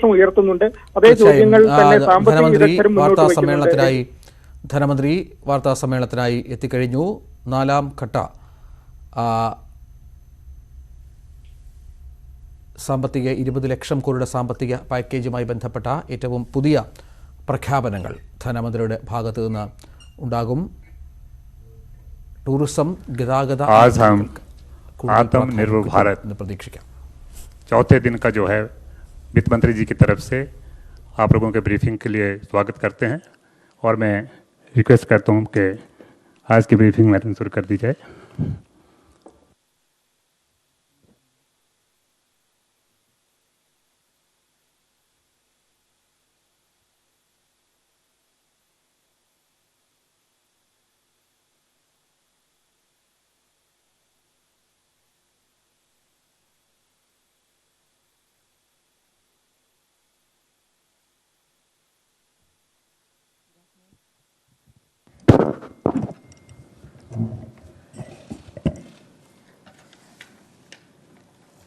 ഉയർത്തുന്നുണ്ട്. അതേ ചോദ്യങ്ങൾ തന്നെ സാമ്പത്തിക വിദഗ്ധരും മുന്നോട്ട് വയ്ക്കുന്നുണ്ട്. ധനമന്ത്രി വാർത്താ സമ്മേളനത്തിനായി എത്തിക്കഴിഞ്ഞു. നാലാം ഘട്ട സാമ്പത്തിക 20 ലക്ഷം കോടിയുടെ സാമ്പത്തിക പാക്കേജുമായി ബന്ധപ്പെട്ട ഏറ്റവും പുതിയ പ്രഖ്യാപനങ്ങൾ ധനമന്ത്രിയുടെ ഭാഗത്തു നിന്ന് ഉണ്ടാകും. ടൂറിസം, ഗതാഗത, आत्मनिर्भर भारत प्रतीक्षा चौथे दिन का जो है वित्त मंत्री जी की तरफ से आप लोगों के ब्रीफिंग के लिए स्वागत करते हैं और मैं रिक्वेस्ट करता हूं कि आज की ब्रीफिंग मैडम शुरू कर दी जाए।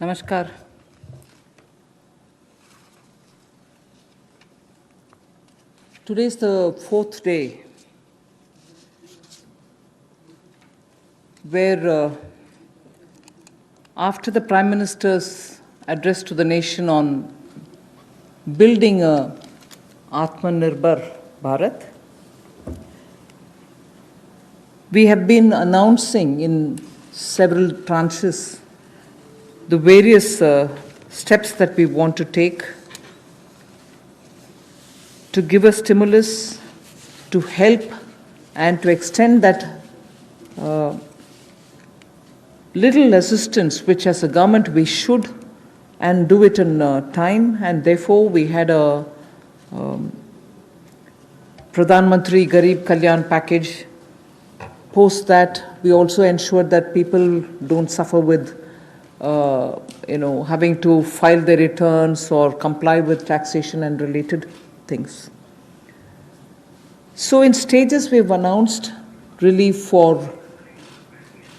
Namaskar. Today is the 4th day where after the Prime Minister's address to the nation on building a Atmanirbhar Bharat, we have been announcing in several tranches the various steps that we want to take to give a stimulus, to help and to extend that little assistance which as a government we should and do it in time, and therefore we had a Pradhan Mantri Garib Kalyan package. Post that, we also ensured that people don't suffer with having to file their returns or comply with taxation and related things. So in stages we've announced relief for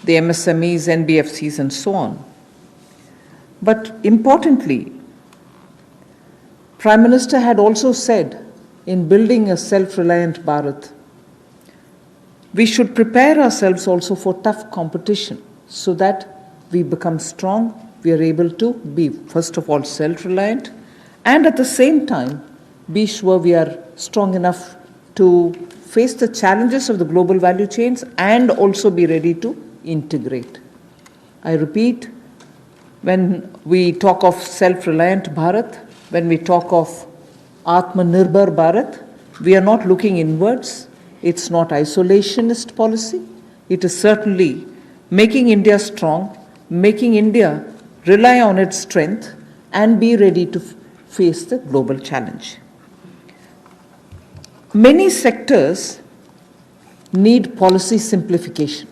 the MSMEs, NBFCs and so on. But importantly, Prime Minister had also said in building a self-reliant Bharat, we should prepare ourselves also for tough competition so that we become strong, we are able to be, first of all, self-reliant, and at the same time, be sure we are strong enough to face the challenges of the global value chains and also be ready to integrate. I repeat, when we talk of self-reliant Bharat, when we talk of Atmanirbhar Bharat, we are not looking inwards. It's not isolationist policy. It is certainly making India strong, making India rely on its strength and be ready to face the global challenge. Many sectors need policy simplification,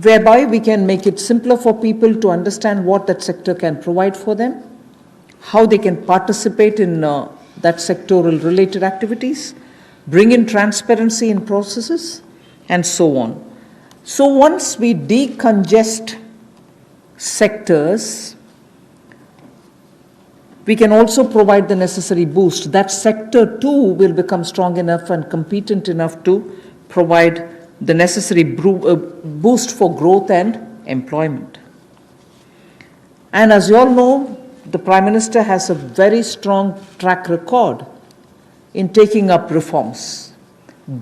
whereby we can make it simpler for people to understand what that sector can provide for them, how they can participate in that sectoral related activities, bring in transparency in processes, and so on. So once we decongest sectors, we can also provide the necessary boost. That sector too will become strong enough and competent enough to provide the necessary boost for growth and employment. And as you all know, the Prime Minister has a very strong track record in taking up reforms,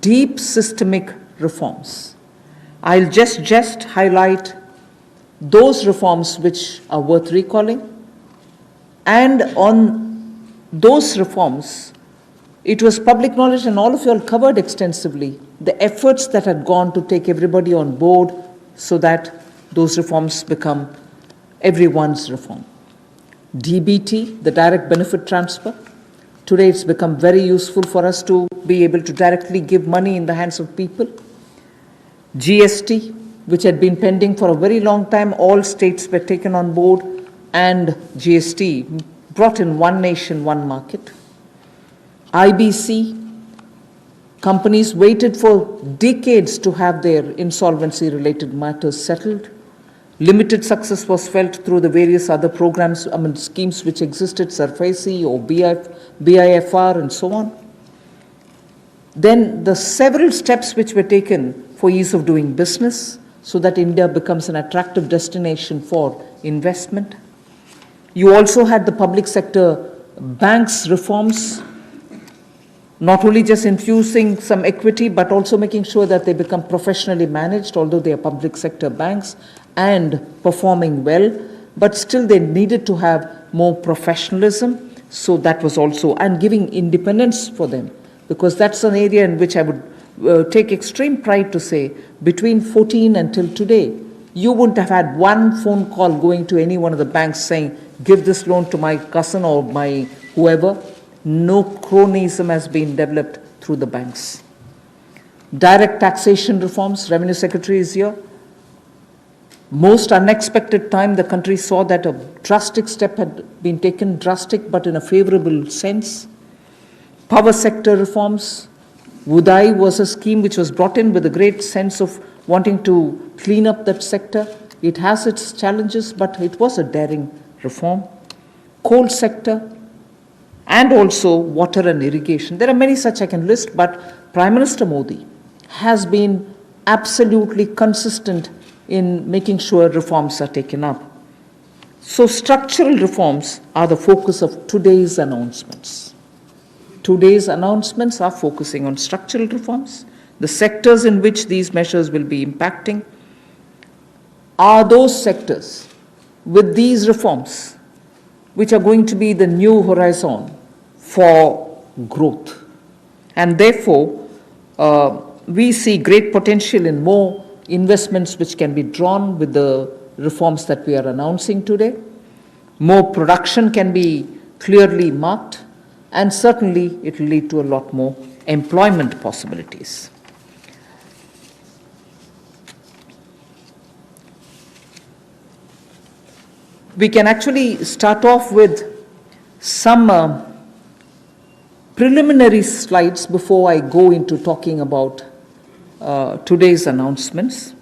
deep systemic reforms. I'll just highlight those reforms which are worth recalling. And on those reforms, it was public knowledge and all of you all covered extensively the efforts that had gone to take everybody on board so that those reforms become everyone's reform. DBT, the direct benefit transfer. Today it's become very useful for us to be able to directly give money in the hands of people. GST, which had been pending for a very long time, all states were taken on board and GST brought in one nation, one market. IBC, companies waited for decades to have their insolvency related matters settled. Limited success was felt through the various other programs, schemes which existed, SARFAESI or BIFR and so on. Then the several steps which were taken for ease of doing business so that India becomes an attractive destination for investment. You also had the public sector banks reforms, not only just infusing some equity, but also making sure that they become professionally managed, although they are public sector banks, and performing well, but still they needed to have more professionalism. So that was also, and giving independence for them, because that's an area in which I would take extreme pride to say, between 14 until today, you wouldn't have had one phone call going to any one of the banks saying, give this loan to my cousin or my whoever. No cronyism has been developed through the banks. Direct taxation reforms, Revenue Secretary is here. Most unexpected time, the country saw that a drastic step had been taken, drastic but in a favorable sense. Power sector reforms. Udai was a scheme which was brought in with a great sense of wanting to clean up that sector. It has its challenges, but it was a daring reform. Coal sector, and also water and irrigation. There are many such I can list, but Prime Minister Modi has been absolutely consistent in making sure reforms are taken up. So structural reforms are the focus of today's announcements. Today's announcements are focusing on structural reforms. The sectors in which these measures will be impacting are those sectors with these reforms which are going to be the new horizon for growth. And therefore, we see great potential in more investments which can be drawn with the reforms that we are announcing today. More production can be clearly marked, and certainly it will lead to a lot more employment possibilities. We can actually start off with some preliminary slides before I go into talking about today's announcements,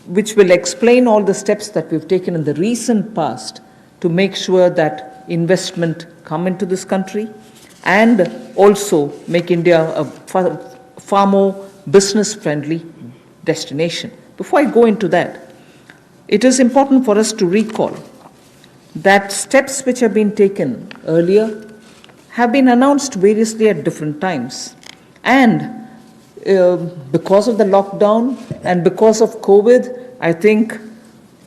which will explain all the steps that we've taken in the recent past to make sure that investment come into this country and also make India a far more business-friendly destination. Before I go into that, it is important for us to recall that steps which have been taken earlier have been announced variously at different times. And because of the lockdown and because of COVID, I think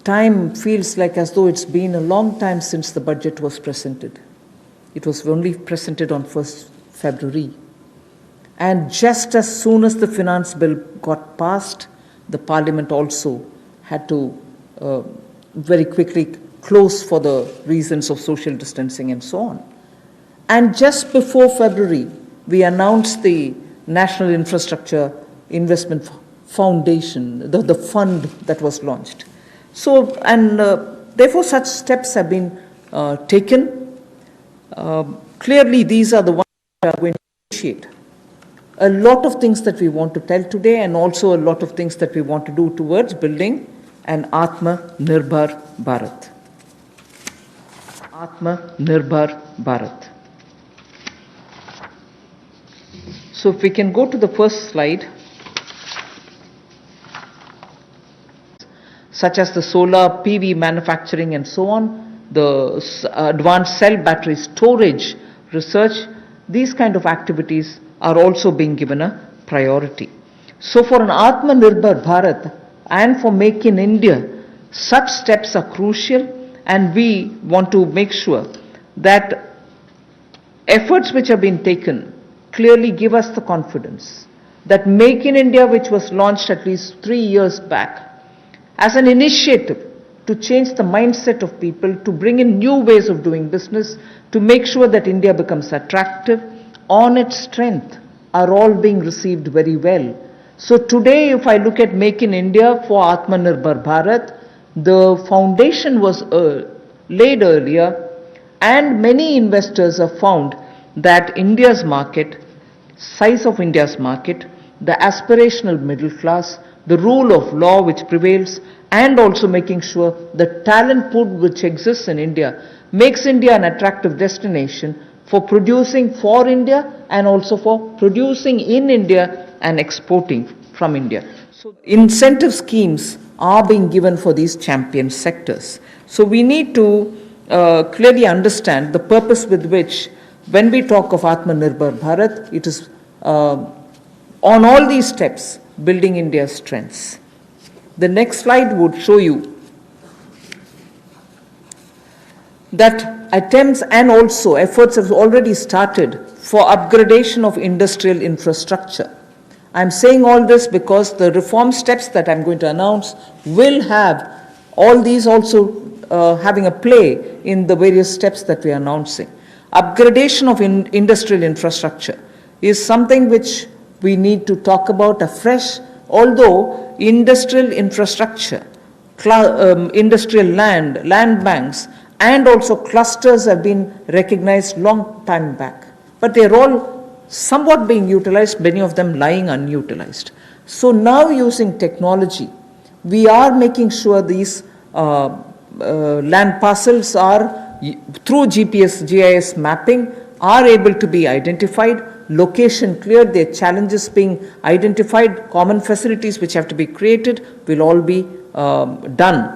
time feels like as though it's been a long time since the budget was presented. It was only presented on 1st February. And just as soon as the finance bill got passed, the parliament also had to very quickly close for the reasons of social distancing and so on. And just before February, we announced the National Infrastructure Investment Foundation, the fund that was launched. So, and therefore such steps have been taken. Clearly, these are the ones that are going to initiate a lot of things that we want to tell today, and also a lot of things that we want to do towards building an Atma-Nirbhar Bharat. Atma-Nirbhar Bharat. So if we can go to the first slide, such as the solar PV manufacturing and so on, the advanced cell battery storage research, these kind of activities are also being given a priority. So for an Atma-Nirbhar Bharat and for Make in India, such steps are crucial, and we want to make sure that efforts which have been taken clearly give us the confidence that Make in India, which was launched at least 3 years back, as an initiative to change the mindset of people, to bring in new ways of doing business, to make sure that India becomes attractive on its strength, are all being received very well. So today, if I look at Make in India for Atma-Nirbhar Bharat, the foundation was laid earlier, and many investors have found that India's market, size of India's market, the aspirational middle class, the rule of law which prevails, and also making sure the talent pool which exists in India makes India an attractive destination for producing for India and also for producing in India and exporting from India. So incentive schemes are being given for these champion sectors. So we need to clearly understand the purpose with which, when we talk of Atmanirbhar Bharat, it is on all these steps building India's strengths. The next slide would show you that attempts and also efforts have already started for upgradation of industrial infrastructure. I'm saying all this because the reform steps that I'm going to announce will have all these also having a play in the various steps that we are announcing. Upgradation of industrial infrastructure is something which we need to talk about afresh, although industrial infrastructure, industrial land banks, and also clusters have been recognized long time back. But they're all somewhat being utilized, many of them lying unutilized. So now using technology, we are making sure these land parcels are, through GPS, GIS mapping, are able to be identified, location cleared, their challenges being identified, common facilities which have to be created will all be done.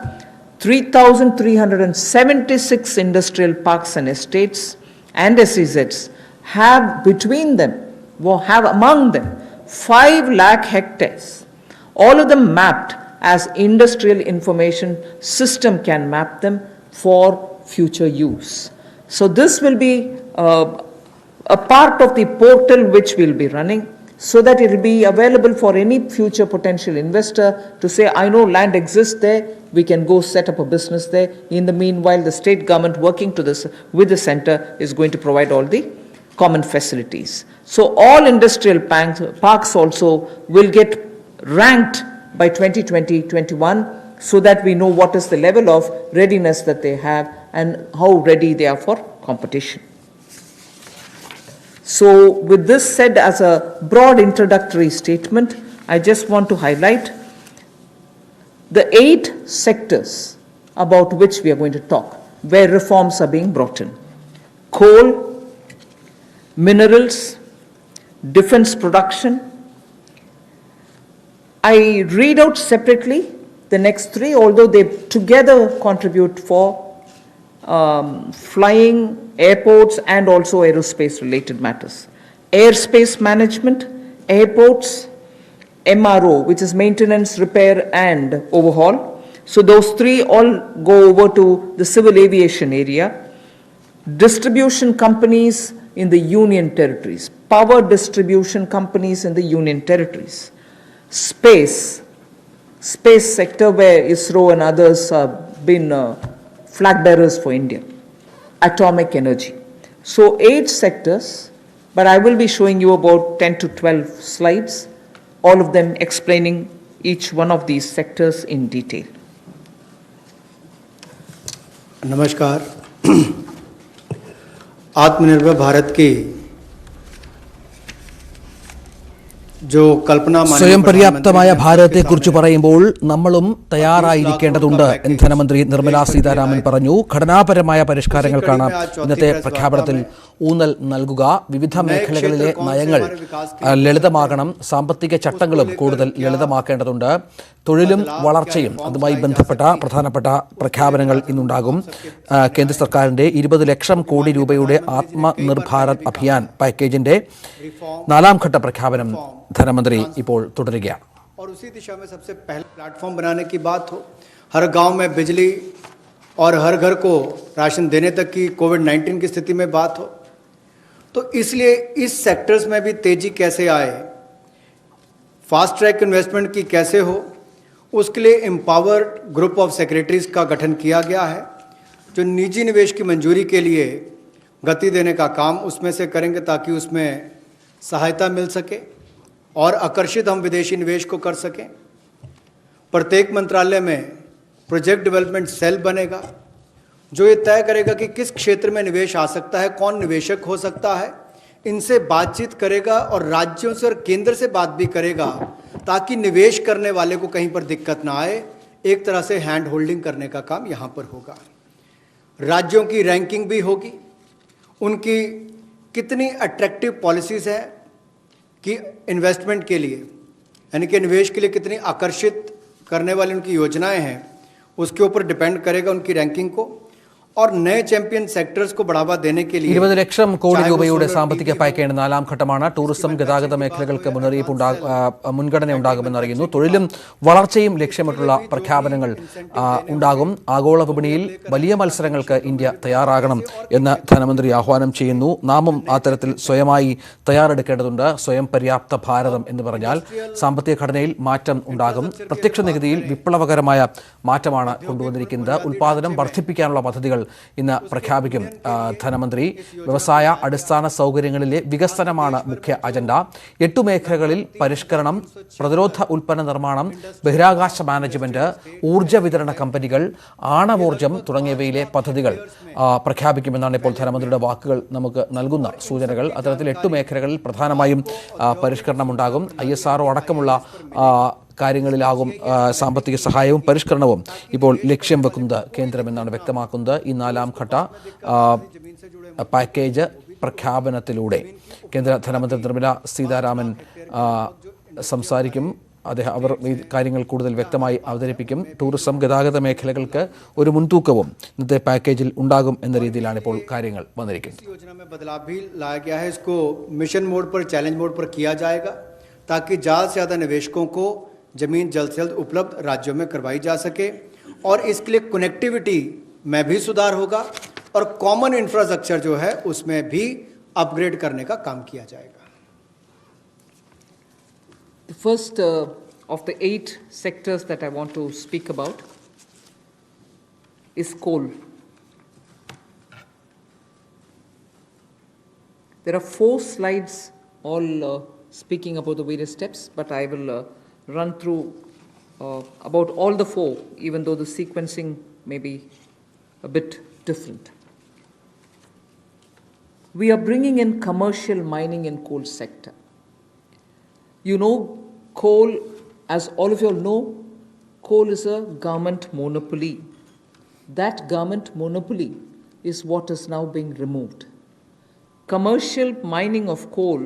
3,376 industrial parks and estates and SEZs have between them, have among them 5 lakh hectares, all of them mapped as industrial information system can map them for future use. So this will be a part of the portal which we'll be running, so that it will be available for any future potential investor to say, I know land exists there, we can go set up a business there. In the meanwhile, the state government working to this with the center is going to provide all the common facilities. So all industrial parks also will get ranked by 2020-21, so that we know what is the level of readiness that they have and how ready they are for competition. So with this said as a broad introductory statement, I just want to highlight the 8 sectors about which we are going to talk, where reforms are being brought in: coal, minerals, defense production. I read out separately the next 3, although they together contribute for flying, airports, and also aerospace related matters. Airspace management, airports, MRO, which is maintenance, repair, and overhaul. So those 3 all go over to the civil aviation area. Distribution companies in the union territories, power distribution companies in the union territories. Space sector, where ISRO and others have been flag bearers for India. Atomic energy. So 8 sectors, but I will be showing you about 10 to 12 slides, all of them explaining each one of these sectors in detail. नमस्कार। आत्मनिर्भर भारत की സ്വയം പര്യാപ്തമായ ഭാരതത്തെക്കുറിച്ച് പറയുമ്പോൾ നമ്മളും തയ്യാറായിരിക്കേണ്ടതുണ്ട് എന്ന് ധനമന്ത്രി നിർമ്മല സീതാരാമൻ പറഞ്ഞു. ഘടനാപരമായ പരിഷ്കാരങ്ങൾക്കാണ് ഇന്നത്തെ പ്രഖ്യാപനത്തിൽ ഊന്നൽ നൽകുക. വിവിധ മേഖലകളിലെ നയങ്ങൾ ലളിതമാകണം, സാമ്പത്തിക ചട്ടങ്ങളും കൂടുതൽ ലളിതമാക്കേണ്ടതുണ്ട്. തൊഴിലും വളർച്ചയും അതുമായി ബന്ധപ്പെട്ട പ്രധാനപ്പെട്ട പ്രഖ്യാപനങ്ങൾ ഇന്നുണ്ടാകും. കേന്ദ്ര സർക്കാരിൻ്റെ 20 ലക്ഷം കോടി രൂപയുടെ ആത്മനിർഭർ ഭാരത് അഭിയാൻ പാക്കേജിന്റെ 4ാം ഘട്ട പ്രഖ്യാപനം धनमंत्री ഇപ്പോൾ തുടരുകയാണ്. और उसी दिशा में सबसे पहले प्लेटफॉर्म बनाने की बात हो, हर गांव में बिजली और हर घर को राशन देने तक की कोविड-19 की स्थिति में बात हो, तो इसलिए इस सेक्टर्स में भी तेजी कैसे आए, फास्ट ट्रैक इन्वेस्टमेंट की कैसे हो, उसके लिए एम्पावर्ड ग्रुप ऑफ सेक्रेटरीज का गठन किया गया है, जो निजी निवेश की मंजूरी के लिए गति देने का काम उसमें से करेंगे ताकि उसमें सहायता मिल सके और आकर्षित हम विदेशी निवेश को कर सकें। प्रत्येक मंत्रालय में प्रोजेक्ट डेवलपमेंट सेल बनेगा जो ये तय करेगा कि किस क्षेत्र में निवेश आ सकता है, कौन निवेशक हो सकता है, इनसे बातचीत करेगा और राज्यों से और केंद्र से बात भी करेगा ताकि निवेश करने वाले को कहीं पर दिक्कत ना आए। एक तरह से हैंड होल्डिंग करने का काम यहाँ पर होगा। राज्यों की रैंकिंग भी होगी, उनकी कितनी अट्रैक्टिव पॉलिसीज़ है कि इन्वेस्टमेंट के लिए, यानी कि निवेश के लिए कितनी आकर्षित करने वाली उनकी योजनाएं हैं, उसके ऊपर डिपेंड करेगा उनकी रैंकिंग को। और नए चैंपियन सेक्टर्स को बढ़ावा देने के लिए 20 ലക്ഷം കോടി രൂപയുടെ സാമ്പത്തിക പാക്കേജ് നാലാം ഘട്ടമാണ്. ടൂറിസം, ഗതാഗത മേഖലകൾക്ക് മുൻഗണന ഉണ്ടാകുമെന്നറിയുന്നു. തൊഴിലും വളർച്ചയും ലക്ഷ്യമിട്ടുള്ള പ്രഖ്യാപനങ്ങൾ ഉണ്ടാകും. ആഗോള വിപണിയിൽ വലിയ മത്സരങ്ങൾക്ക് ഇന്ത്യ തയ്യാറാകണം എന്ന് ധനമന്ത്രി ആഹ്വാനം ചെയ്യുന്നു. നാമും അത്തരത്തിൽ സ്വയമായി തയ്യാറെടുക്കേണ്ടതുണ്ട്. സ്വയം പര്യാപ്ത ഭാരതം എന്ന് പറഞ്ഞാൽ സാമ്പത്തിക ഘടനയിൽ മാറ്റം ഉണ്ടാകും. പ്രത്യക്ഷ നികുതിയിൽ വിപ്ലവകരമായ മാറ്റമാണ് കൊണ്ടുവന്നിരിക്കുന്നത്. ഉൽപ്പാദനം വർദ്ധിപ്പിക്കാനുള്ള പദ്ധതികൾ ഇന്ന് പ്രഖ്യാപിക്കും ധനമന്ത്രി. വ്യവസായ അടിസ്ഥാന സൗകര്യങ്ങളിലെ വികസനമാണ് മുഖ്യ അജണ്ട. 8 മേഖലകളിൽ പരിഷ്കരണം, പ്രതിരോധ ഉൽപ്പന്ന നിർമ്മാണം, ബഹിരാകാശ മാനേജ്മെന്റ്, ഊർജ്ജ വിതരണ കമ്പനികൾ, ആണവോർജ്ജം തുടങ്ങിയവയിലെ പദ്ധതികൾ പ്രഖ്യാപിക്കുമെന്നാണ് ഇപ്പോൾ ധനമന്ത്രിയുടെ വാക്കുകൾ നമുക്ക് നൽകുന്ന സൂചനകൾ. അത്തരത്തിൽ 8 മേഖലകളിൽ പ്രധാനമായും പരിഷ്കരണം ഉണ്ടാകും. ISRO അടക്കമുള്ള കാര്യങ്ങളിലാകും സാമ്പത്തിക സഹായവും പരിഷ്കരണവും ഇപ്പോൾ ലക്ഷ്യം വെക്കുന്നത് കേന്ദ്രമെന്നാണ് വ്യക്തമാക്കുന്നത്. ഈ നാലാം ഘട്ട പാക്കേജ് പ്രഖ്യാപനത്തിലൂടെ കേന്ദ്ര ധനമന്ത്രി നിർമ്മല സീതാരാമൻ സംസാരിക്കും. അവർ ഈ കാര്യങ്ങൾ കൂടുതൽ വ്യക്തമായി അവതരിപ്പിക്കും. ടൂറിസം, ഗതാഗത മേഖലകൾക്ക് ഒരു മുൻതൂക്കവും ഇന്നത്തെ പാക്കേജിൽ ഉണ്ടാകും എന്ന രീതിയിലാണ് ഇപ്പോൾ കാര്യങ്ങൾ വന്നിരിക്കുന്നത്. बदलाव भी लाया गया है, इसको मिशन मोड पर, चैलेंज मोड पर किया जाएगा ताकि ज़्यादा से ज़्यादा निवेशकों को ज़मीन जल्द से जल्द उपलब्ध राज्यों में करवाई जा सके। और इसके लिए कनेक्टिविटी में भी सुधार होगा और कॉमन इंफ्रास्ट्रक्चर जो है उसमें भी अपग्रेड करने का काम किया जाएगा। The first of the 8 sectors that I want to speak about is coal. There are 4 slides all speaking about the various steps, but I will run through about all the 4, even though the sequencing may be a bit different. We are bringing in commercial mining in coal sector. You know, coal, as all of you all know, coal is a government monopoly. That government monopoly is what is now being removed. Commercial mining of coal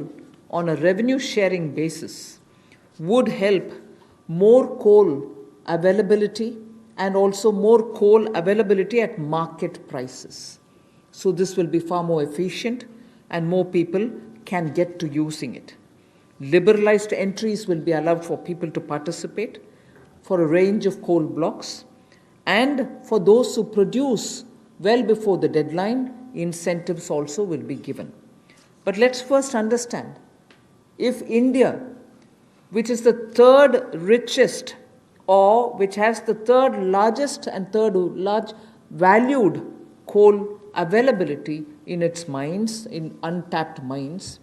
on a revenue sharing basis would help more coal availability and also more coal availability at market prices. So this will be far more efficient and more people can get to using it. Liberalized entries will be allowed for people to participate for a range of coal blocks, and for those who produce well before the deadline, incentives also will be given. But let's first understand, if India, which is the third richest or which has the third largest and third large valued coal availability in its mines, in untapped mines,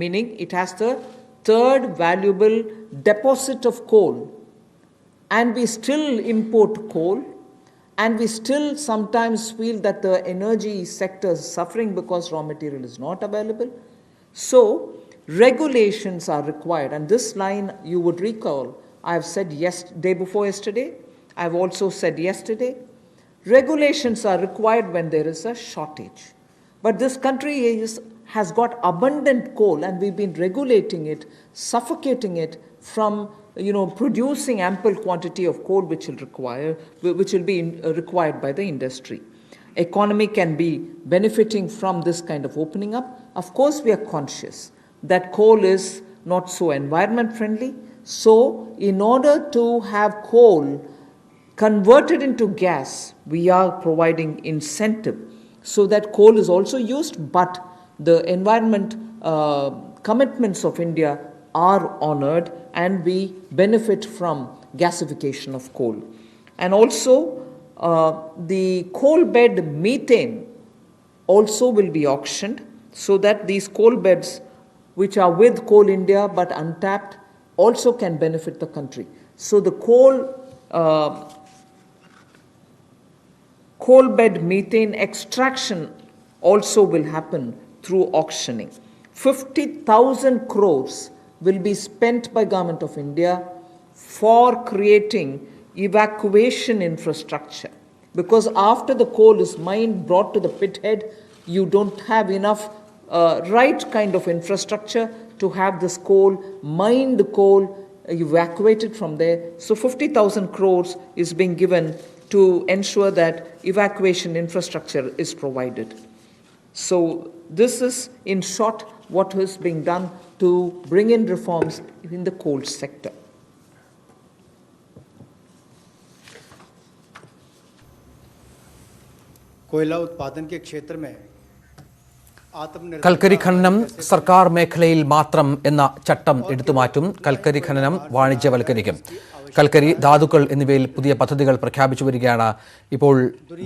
meaning it has the third valuable deposit of coal, and we still import coal, and we still sometimes feel that the energy sector is suffering because raw material is not available. So regulations are required, and this line you would recall I have said day before yesterday, I have also said yesterday, regulations are required when there is a shortage. But this country has got abundant coal, and we've been regulating it, suffocating it from producing ample quantity of coal which will be required by the industry. Economy can be benefiting from this kind of opening up. Of course, we are conscious that coal is not so environment friendly. So in order to have coal converted into gas, we are providing incentive so that coal is also used, but the environment commitments of India are honored and we benefit from gasification of coal. And also the coal bed methane also will be auctioned so that these coal beds which are with Coal India but untapped also can benefit the country. So the coal bed methane extraction also will happen through auctioning. 50,000 crores will be spent by Government of India for creating evacuation infrastructure. Because after the coal is mined, brought to the pit head, you don't have enough right kind of infrastructure to have this coal, mine the coal, evacuated from there. So 50,000 crores is being given to ensure that evacuation infrastructure is provided. So this is, in short, what is being done to bring in reforms in the coal sector. कोयला उत्पादन के क्षेत्र में കൽക്കരി ഖനനം സർക്കാർ മേഖലയിൽ മാത്രം എന്ന ചട്ടം എടുത്തുമാറ്റും. കൽക്കരി ഖനനം വാണിജ്യവൽക്കരിക്കും. കൽക്കരി, ധാതുക്കൾ എന്നിവയിൽ പുതിയ പദ്ധതികൾ പ്രഖ്യാപിച്ചു വരികയാണ് ഇപ്പോൾ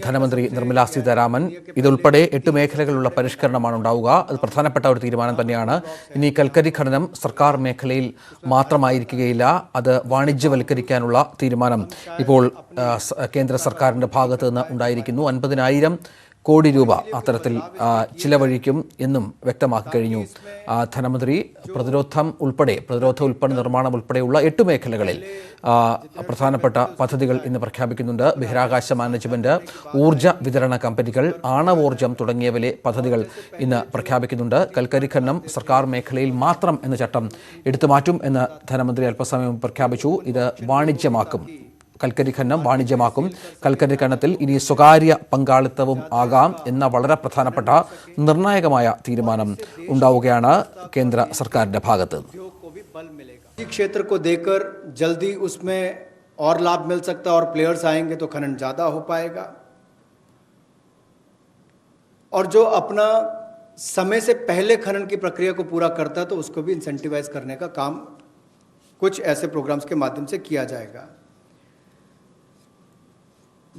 ധനമന്ത്രി നിർമ്മലാ സീതാരാമൻ. ഇതുൾപ്പെടെ 8 മേഖലകളുള്ള പരിഷ്കരണമാണ് ഉണ്ടാവുക. അത് പ്രധാനപ്പെട്ട ഒരു തീരുമാനം തന്നെയാണ്. ഇനി കൽക്കരി ഖനനം സർക്കാർ മേഖലയിൽ മാത്രമായിരിക്കുകയില്ല, അത് വാണിജ്യവൽക്കരിക്കാനുള്ള തീരുമാനം ഇപ്പോൾ കേന്ദ്ര സർക്കാരിൻ്റെ ഭാഗത്ത് നിന്ന് ഉണ്ടായിരിക്കുന്നു. 50,000 കോടി രൂപ അത്തരത്തിൽ ചിലവഴിക്കും എന്നും വ്യക്തമാക്കി കഴിഞ്ഞു ധനമന്ത്രി. പ്രതിരോധ ഉൽപ്പന്ന നിർമ്മാണം ഉൾപ്പെടെയുള്ള 8 മേഖലകളിൽ പ്രധാനപ്പെട്ട പദ്ധതികൾ ഇന്ന് പ്രഖ്യാപിക്കുന്നുണ്ട്. ബഹിരാകാശ മാനേജ്മെന്റ്, ഊർജ്ജ വിതരണ കമ്പനികൾ, ആണവോർജ്ജം തുടങ്ങിയവയിലെ പദ്ധതികൾ ഇന്ന് പ്രഖ്യാപിക്കുന്നുണ്ട്. കൽക്കരി ഖനനം സർക്കാർ മേഖലയിൽ മാത്രം എന്ന ചട്ടം എടുത്തുമാറ്റും എന്ന് ധനമന്ത്രി അല്പസമയം പ്രഖ്യാപിച്ചു. ഇത് വാണിജ്യമാക്കും. കൽക്കരി ഖനനം വാണിജ്യമാക്കും. കൽക്കരി ഖനനത്തിൽ ഇനി സ്വകാര്യ പങ്കാളിത്തവും ആകാം എന്ന വളരെ പ്രധാനപ്പെട്ട നിർണായകമായ തീരുമാനം ഉണ്ടാവുകയാണ് കേന്ദ്ര സർക്കാരിന്റെ ഭാഗത്ത്. क्षेत्र को देकर जल्दी उसमें और लाभ मिल सकता है और प्लेयर्स आएंगे तो खनन ज़्यादा हो पाएगा. और जो अपना समय से पहले खनन की प्रक्रिया को पूरा करता है तो उसको भी इंसेंटिवाइज करने का काम कुछ ऐसे प्रोग्राम्स के माध्यम से किया जाएगा.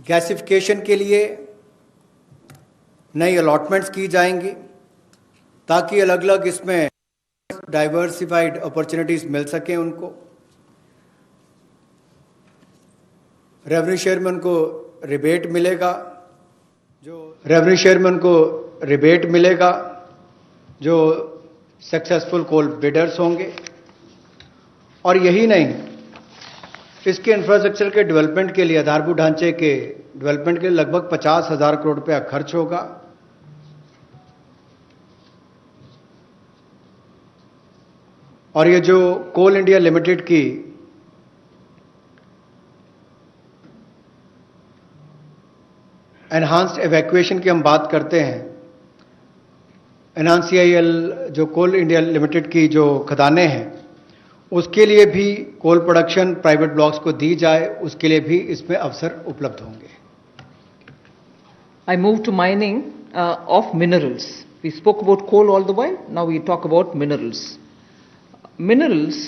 गैसिफिकेशन के लिए नई अलॉटमेंट्स की जाएंगी ताकि अलग अलग इसमें डाइवर्सिफाइड अपॉर्चुनिटीज मिल सकें उनको. रेवेन्यू शेयर में उनको रिबेट मिलेगा, जो सक्सेसफुल कोल बिडर्स होंगे. और यही नहीं, इसके इंफ्रास्ट्रक्चर के डेवलपमेंट के लिए, आधारभूत ढांचे के डेवलपमेंट के लिए लगभग 50,000 करोड़ रुपया खर्च होगा. और ये जो कोल इंडिया लिमिटेड की एनहांस्ड एवैक्यूएशन की हम बात करते हैं, NCIL जो कोल इंडिया लिमिटेड की जो खदानें हैं उसके लिए भी कोल प्रोडक्शन प्राइवेट ब्लॉक्स को दी जाए, उसके लिए भी इसमें अवसर उपलब्ध होंगे. I move to mining of minerals. We spoke about coal all the while. Now we talk about minerals. Minerals,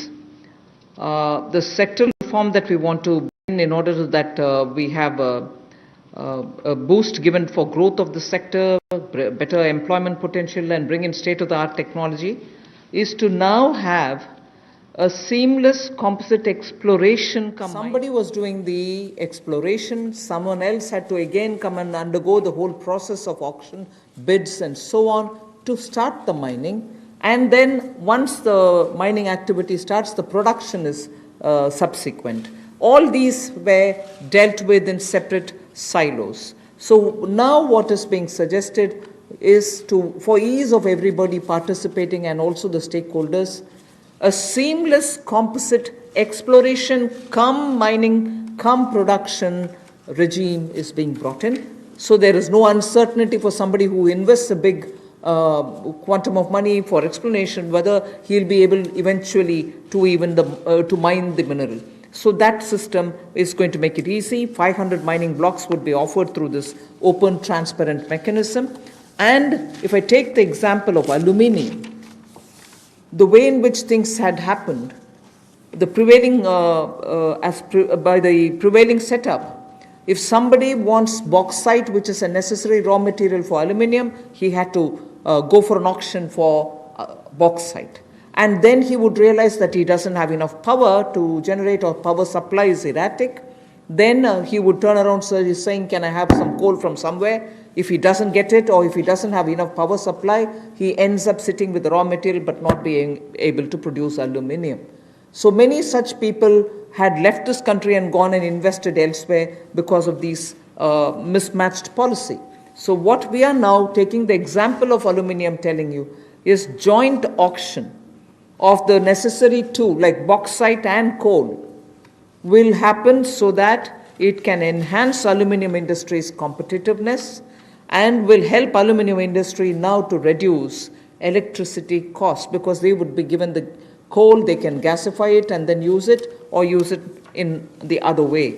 the sectoral reform that we want to bring in order that we have a boost given for growth of the sector, better employment potential, and bring in state-of-the-art technology, is to now have a seamless composite exploration. Somebody was doing the exploration, someone else had to again come and undergo the whole process of auction, bids and so on to start the mining. And then once the mining activity starts, the production is subsequent. All these were dealt with in separate silos. So now what is being suggested is to, for ease of everybody participating and also the stakeholders, a seamless composite exploration cum mining cum production regime is being brought in. So there is no uncertainty for somebody who invests a big quantum of money for exploration whether he'll be able eventually to even to mine the mineral. So that system is going to make it easy. 500 mining blocks would be offered through this open, transparent mechanism. And if I take the example of aluminium, the way in which things had happened, the prevailing by the prevailing setup, if somebody wants bauxite, which is a necessary raw material for aluminium, he had to go for an auction for bauxite. And then he would realize that he doesn't have enough power to generate, or power supply is erratic. Then he would turn around saying, can I have some coal from somewhere? If he doesn't get it, or if he doesn't have enough power supply, he ends up sitting with the raw material but not being able to produce aluminium. So many such people had left this country and gone and invested elsewhere because of these mismatched policy. So what we are now taking the example of aluminium telling you is joint auction of the necessary two like bauxite and coal will happen so that it can enhance aluminium industry's competitiveness and will help aluminium industry now to reduce electricity costs because they would be given the coal, they can gasify it and then use it or use it in the other way.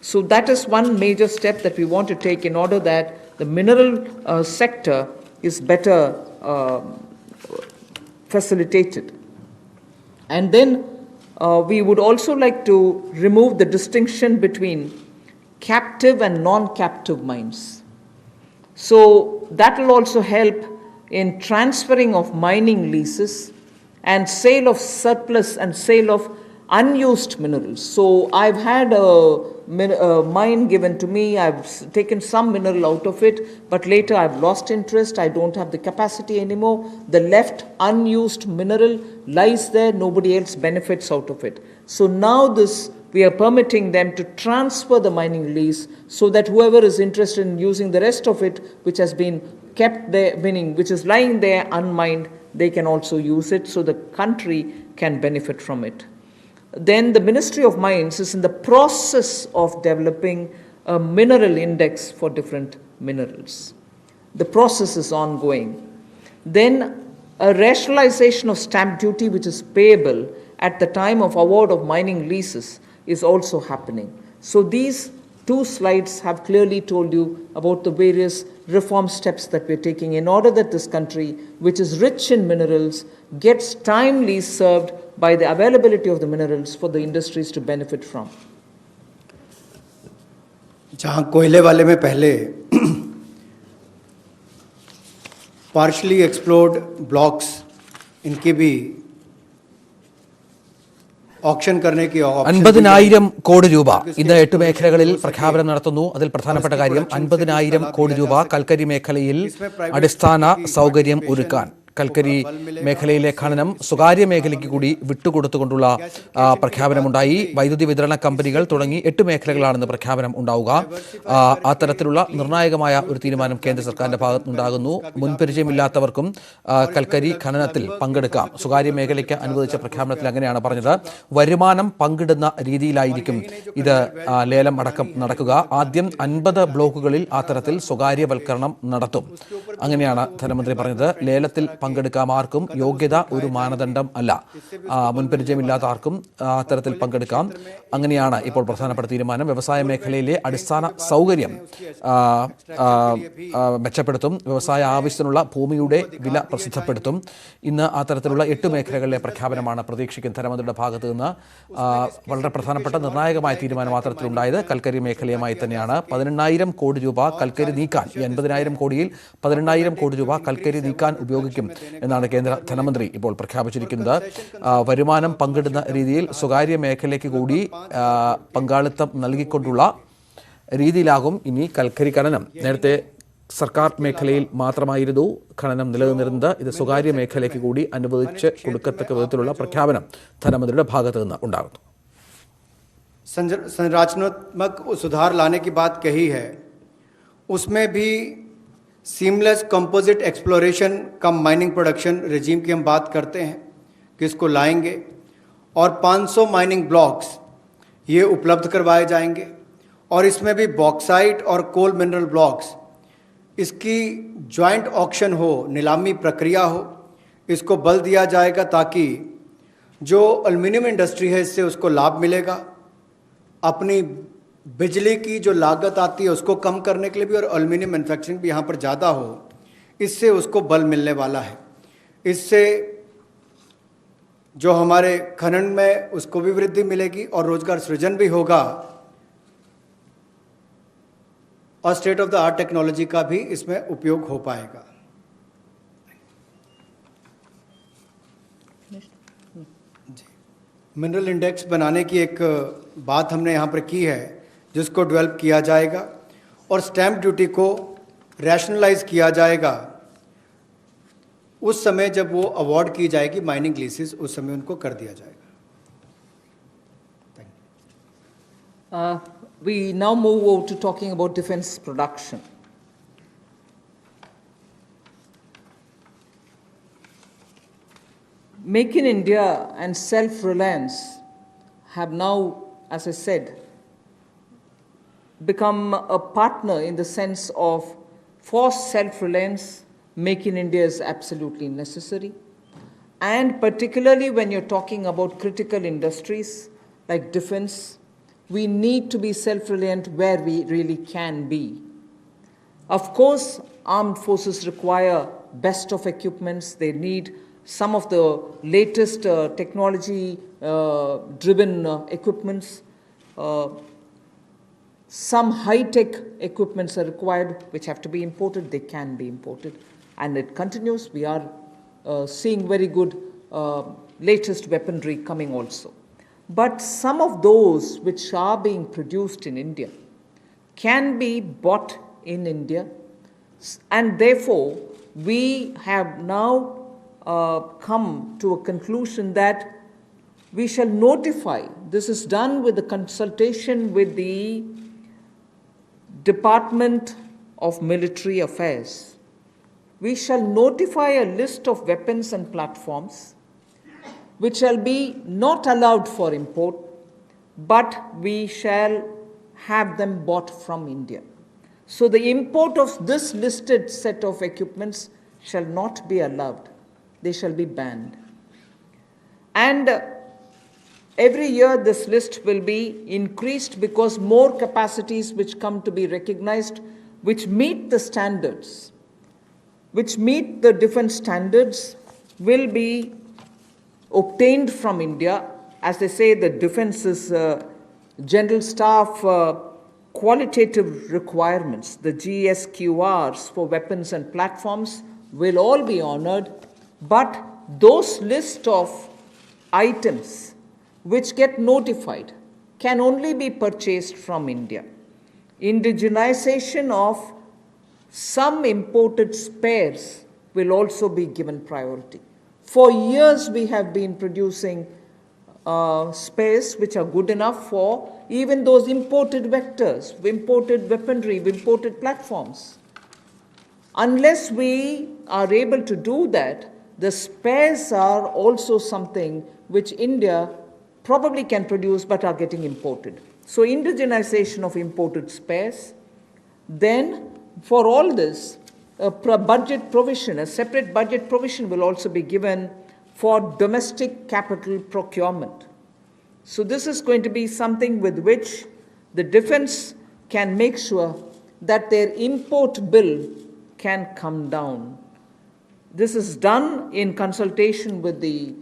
So that is one major step that we want to take in order that the mineral sector is better facilitated. And then we would also like to remove the distinction between captive and non-captive mines. So that will also help in transferring of mining leases and sale of surplus and sale of unused minerals. So I've had a mine given to me, I've taken some mineral out of it, but later I've lost interest, I don't have the capacity anymore. The left unused mineral lies there, nobody else benefits out of it. So now we are permitting them to transfer the mining lease so that whoever is interested in using the rest of it, which has been kept there, meaning which is lying there unmined, they can also use it so the country can benefit from it. Then the Ministry of Mines is in the process of developing a mineral index for different minerals. The process is ongoing. Then a rationalization of stamp duty which is payable at the time of award of mining leases is also happening. So these two slides have clearly told you about the various reform steps that we're taking in order that this country, which is rich in minerals, gets timely served by the availability of the minerals for the industries to benefit from. जहां कोयले वाले में पहले partially explored blocks इनकी भी option करने की 50,000 കോടി രൂപ ഇന്ന് 8 മേഖലകളിൽ പ്രഖ്യാപനം നടത്തുന്നു. അതിൽ പ്രധാനപ്പെട്ട കാര്യം 50,000 കോടി രൂപ കൽക്കരി മേഖലയിൽ അടിസ്ഥാന സൗകര്യം ഒരുക്കാൻ കൽക്കരി മേഖലയിലെ ഖനനം സ്വകാര്യ മേഖലയ്ക്ക് കൂടി വിട്ടുകൊടുത്തുകൊണ്ടുള്ള പ്രഖ്യാപനമുണ്ടായി. വൈദ്യുതി വിതരണ കമ്പനികൾ തുടങ്ങി 8 മേഖലകളാണെന്ന് പ്രഖ്യാപനം ഉണ്ടാവുക. അത്തരത്തിലുള്ള നിർണായകമായ ഒരു തീരുമാനം കേന്ദ്ര സർക്കാരിന്റെ ഭാഗത്തുനിന്നുണ്ടാകുന്നു. മുൻപരിചയമില്ലാത്തവർക്കും കൽക്കരി ഖനനത്തിൽ പങ്കെടുക്കാം. സ്വകാര്യ മേഖലയ്ക്ക് അനുവദിച്ച പ്രഖ്യാപനത്തിൽ അങ്ങനെയാണ് പറഞ്ഞത്. വരുമാനം പങ്കിടുന്ന രീതിയിലായിരിക്കും ഇത് ലേലം അടക്കം നടക്കുക. ആദ്യം 50 ബ്ലോക്കുകളിൽ അത്തരത്തിൽ സ്വകാര്യവൽക്കരണം നടത്തും. അങ്ങനെയാണ് ധനമന്ത്രി പറഞ്ഞത്. ലേലത്തിൽ പങ്കെടുക്കാം ആർക്കും, യോഗ്യത ഒരു മാനദണ്ഡം അല്ല. മുൻപരിചയമില്ലാത്ത ആർക്കും അത്തരത്തിൽ പങ്കെടുക്കാം. അങ്ങനെയാണ് ഇപ്പോൾ പ്രധാനപ്പെട്ട തീരുമാനം. വ്യവസായ മേഖലയിലെ അടിസ്ഥാന സൗകര്യം മെച്ചപ്പെടുത്തും. വ്യവസായ ആവശ്യത്തിനുള്ള ഭൂമിയുടെ വില പ്രസിദ്ധപ്പെടുത്തും. ഇന്ന് അത്തരത്തിലുള്ള 8 മേഖലകളിലെ പ്രഖ്യാപനമാണ് പ്രതീക്ഷിക്കുന്ന ധനമന്ത്രിയുടെ ഭാഗത്തു നിന്ന്. വളരെ പ്രധാനപ്പെട്ട നിർണായകമായ തീരുമാനം അത്തരത്തിലുണ്ടായത് കൽക്കരി മേഖലയുമായി തന്നെയാണ്. 18,000 കോടി രൂപ കൽക്കരി നീക്കാൻ, ഈ 50,000 കോടിയിൽ 18,000 കോടി രൂപ കൽക്കരി നീക്കാൻ ഉപയോഗിക്കും എന്നാണ് കേന്ദ്ര ധനമന്ത്രി ഇപ്പോൾ പ്രഖ്യാപിച്ചിരിക്കുന്നത്. വരുമാനം പങ്കിടുന്ന രീതിയിൽ സ്വകാര്യ മേഖലയ്ക്ക് കൂടി പങ്കാളിത്തം നൽകിക്കൊണ്ടുള്ള രീതിയിലാകും ഇനി കൽക്കരി ഖനനം. നേരത്തെ സർക്കാർ മേഖലയിൽ മാത്രമായിരുന്നു ഖനനം നിലനിന്നിരുന്നത്. ഇത് സ്വകാര്യ മേഖലയ്ക്ക് കൂടി അനുവദിച്ച് കൊടുക്കത്തക്ക വിധത്തിലുള്ള പ്രഖ്യാപനം ധനമന്ത്രിയുടെ ഭാഗത്തു നിന്ന് ഉണ്ടാകുന്നു. संरचनात्मक सुधार लाने की बात कही है, उसमें भी seamless composite exploration cum mining production regime की हम बात करते हैं कि इसको लाएंगे और 500 माइनिंग ब्लॉक्स ये उपलब्ध करवाए जाएंगे और इसमें भी बॉक्साइट और कोल मिनरल ब्लॉक्स इसकी जॉइंट ऑक्शन हो, नीलामी प्रक्रिया हो, इसको बल दिया जाएगा ताकि जो एल्युमिनियम इंडस्ट्री है इससे उसको लाभ मिलेगा. अपनी बिजली की जो लागत आती है उसको कम करने के लिए भी और एल्युमिनियम मैन्युफैक्चरिंग भी यहाँ पर ज़्यादा हो, इससे उसको बल मिलने वाला है. इससे जो हमारे खनन में उसको भी वृद्धि मिलेगी और रोजगार सृजन भी होगा और state of the art technology का भी इसमें उपयोग हो पाएगा. मिनरल इंडेक्स बनाने की एक बात हमने यहाँ पर की है जिसको डेवलप किया जाएगा और स्टैम्प ड्यूटी को रैशनलाइज किया जाएगा. उस समय जब वो अवार्ड की जाएगी माइनिंग लीसेस, उस समय उनको कर दिया जाएगा. We now move over to talking about defense production. Make in India and self-reliance have now, as I said, become a partner in the sense of for self-reliance, Make in India is absolutely necessary. And particularly when you're talking about critical industries like defense, we need to be self-reliant where we really can be. Of course, armed forces require best of equipments. They need some of the latest technology-driven equipments. Some high-tech equipments are required, which have to be imported. They can be imported. And it continues. We are seeing very good latest weaponry coming also. But some of those which are being produced in India can be bought in India. And therefore, we have now come to a conclusion that we shall notify. This is done with the consultation with the Department of Military Affairs. We shall notify a list of weapons and platforms which shall be not allowed for import, but we shall have them bought from India. So the import of this listed set of equipments shall not be allowed. They shall be banned. And every year this list will be increased because more capacities which come to be recognized, which meet the standards, which meet the defense standards, will be obtained from India. As they say, the Defense's General Staff qualitative requirements, the GSQRs for weapons and platforms, will all be honored, but those list of items which get notified can only be purchased from India. Indigenization of some imported spares will also be given priority. For years, we have been producing spares which are good enough for even those imported vectors, imported weaponry, imported platforms. Unless we are able to do that, the spares are also something which India probably can produce but are getting imported. So indigenization of imported spares. Then for all this, a budget provision, a separate budget provision will also be given for domestic capital procurement. So this is going to be something with which the defense can make sure that their import bill can come down. This is done in consultation with the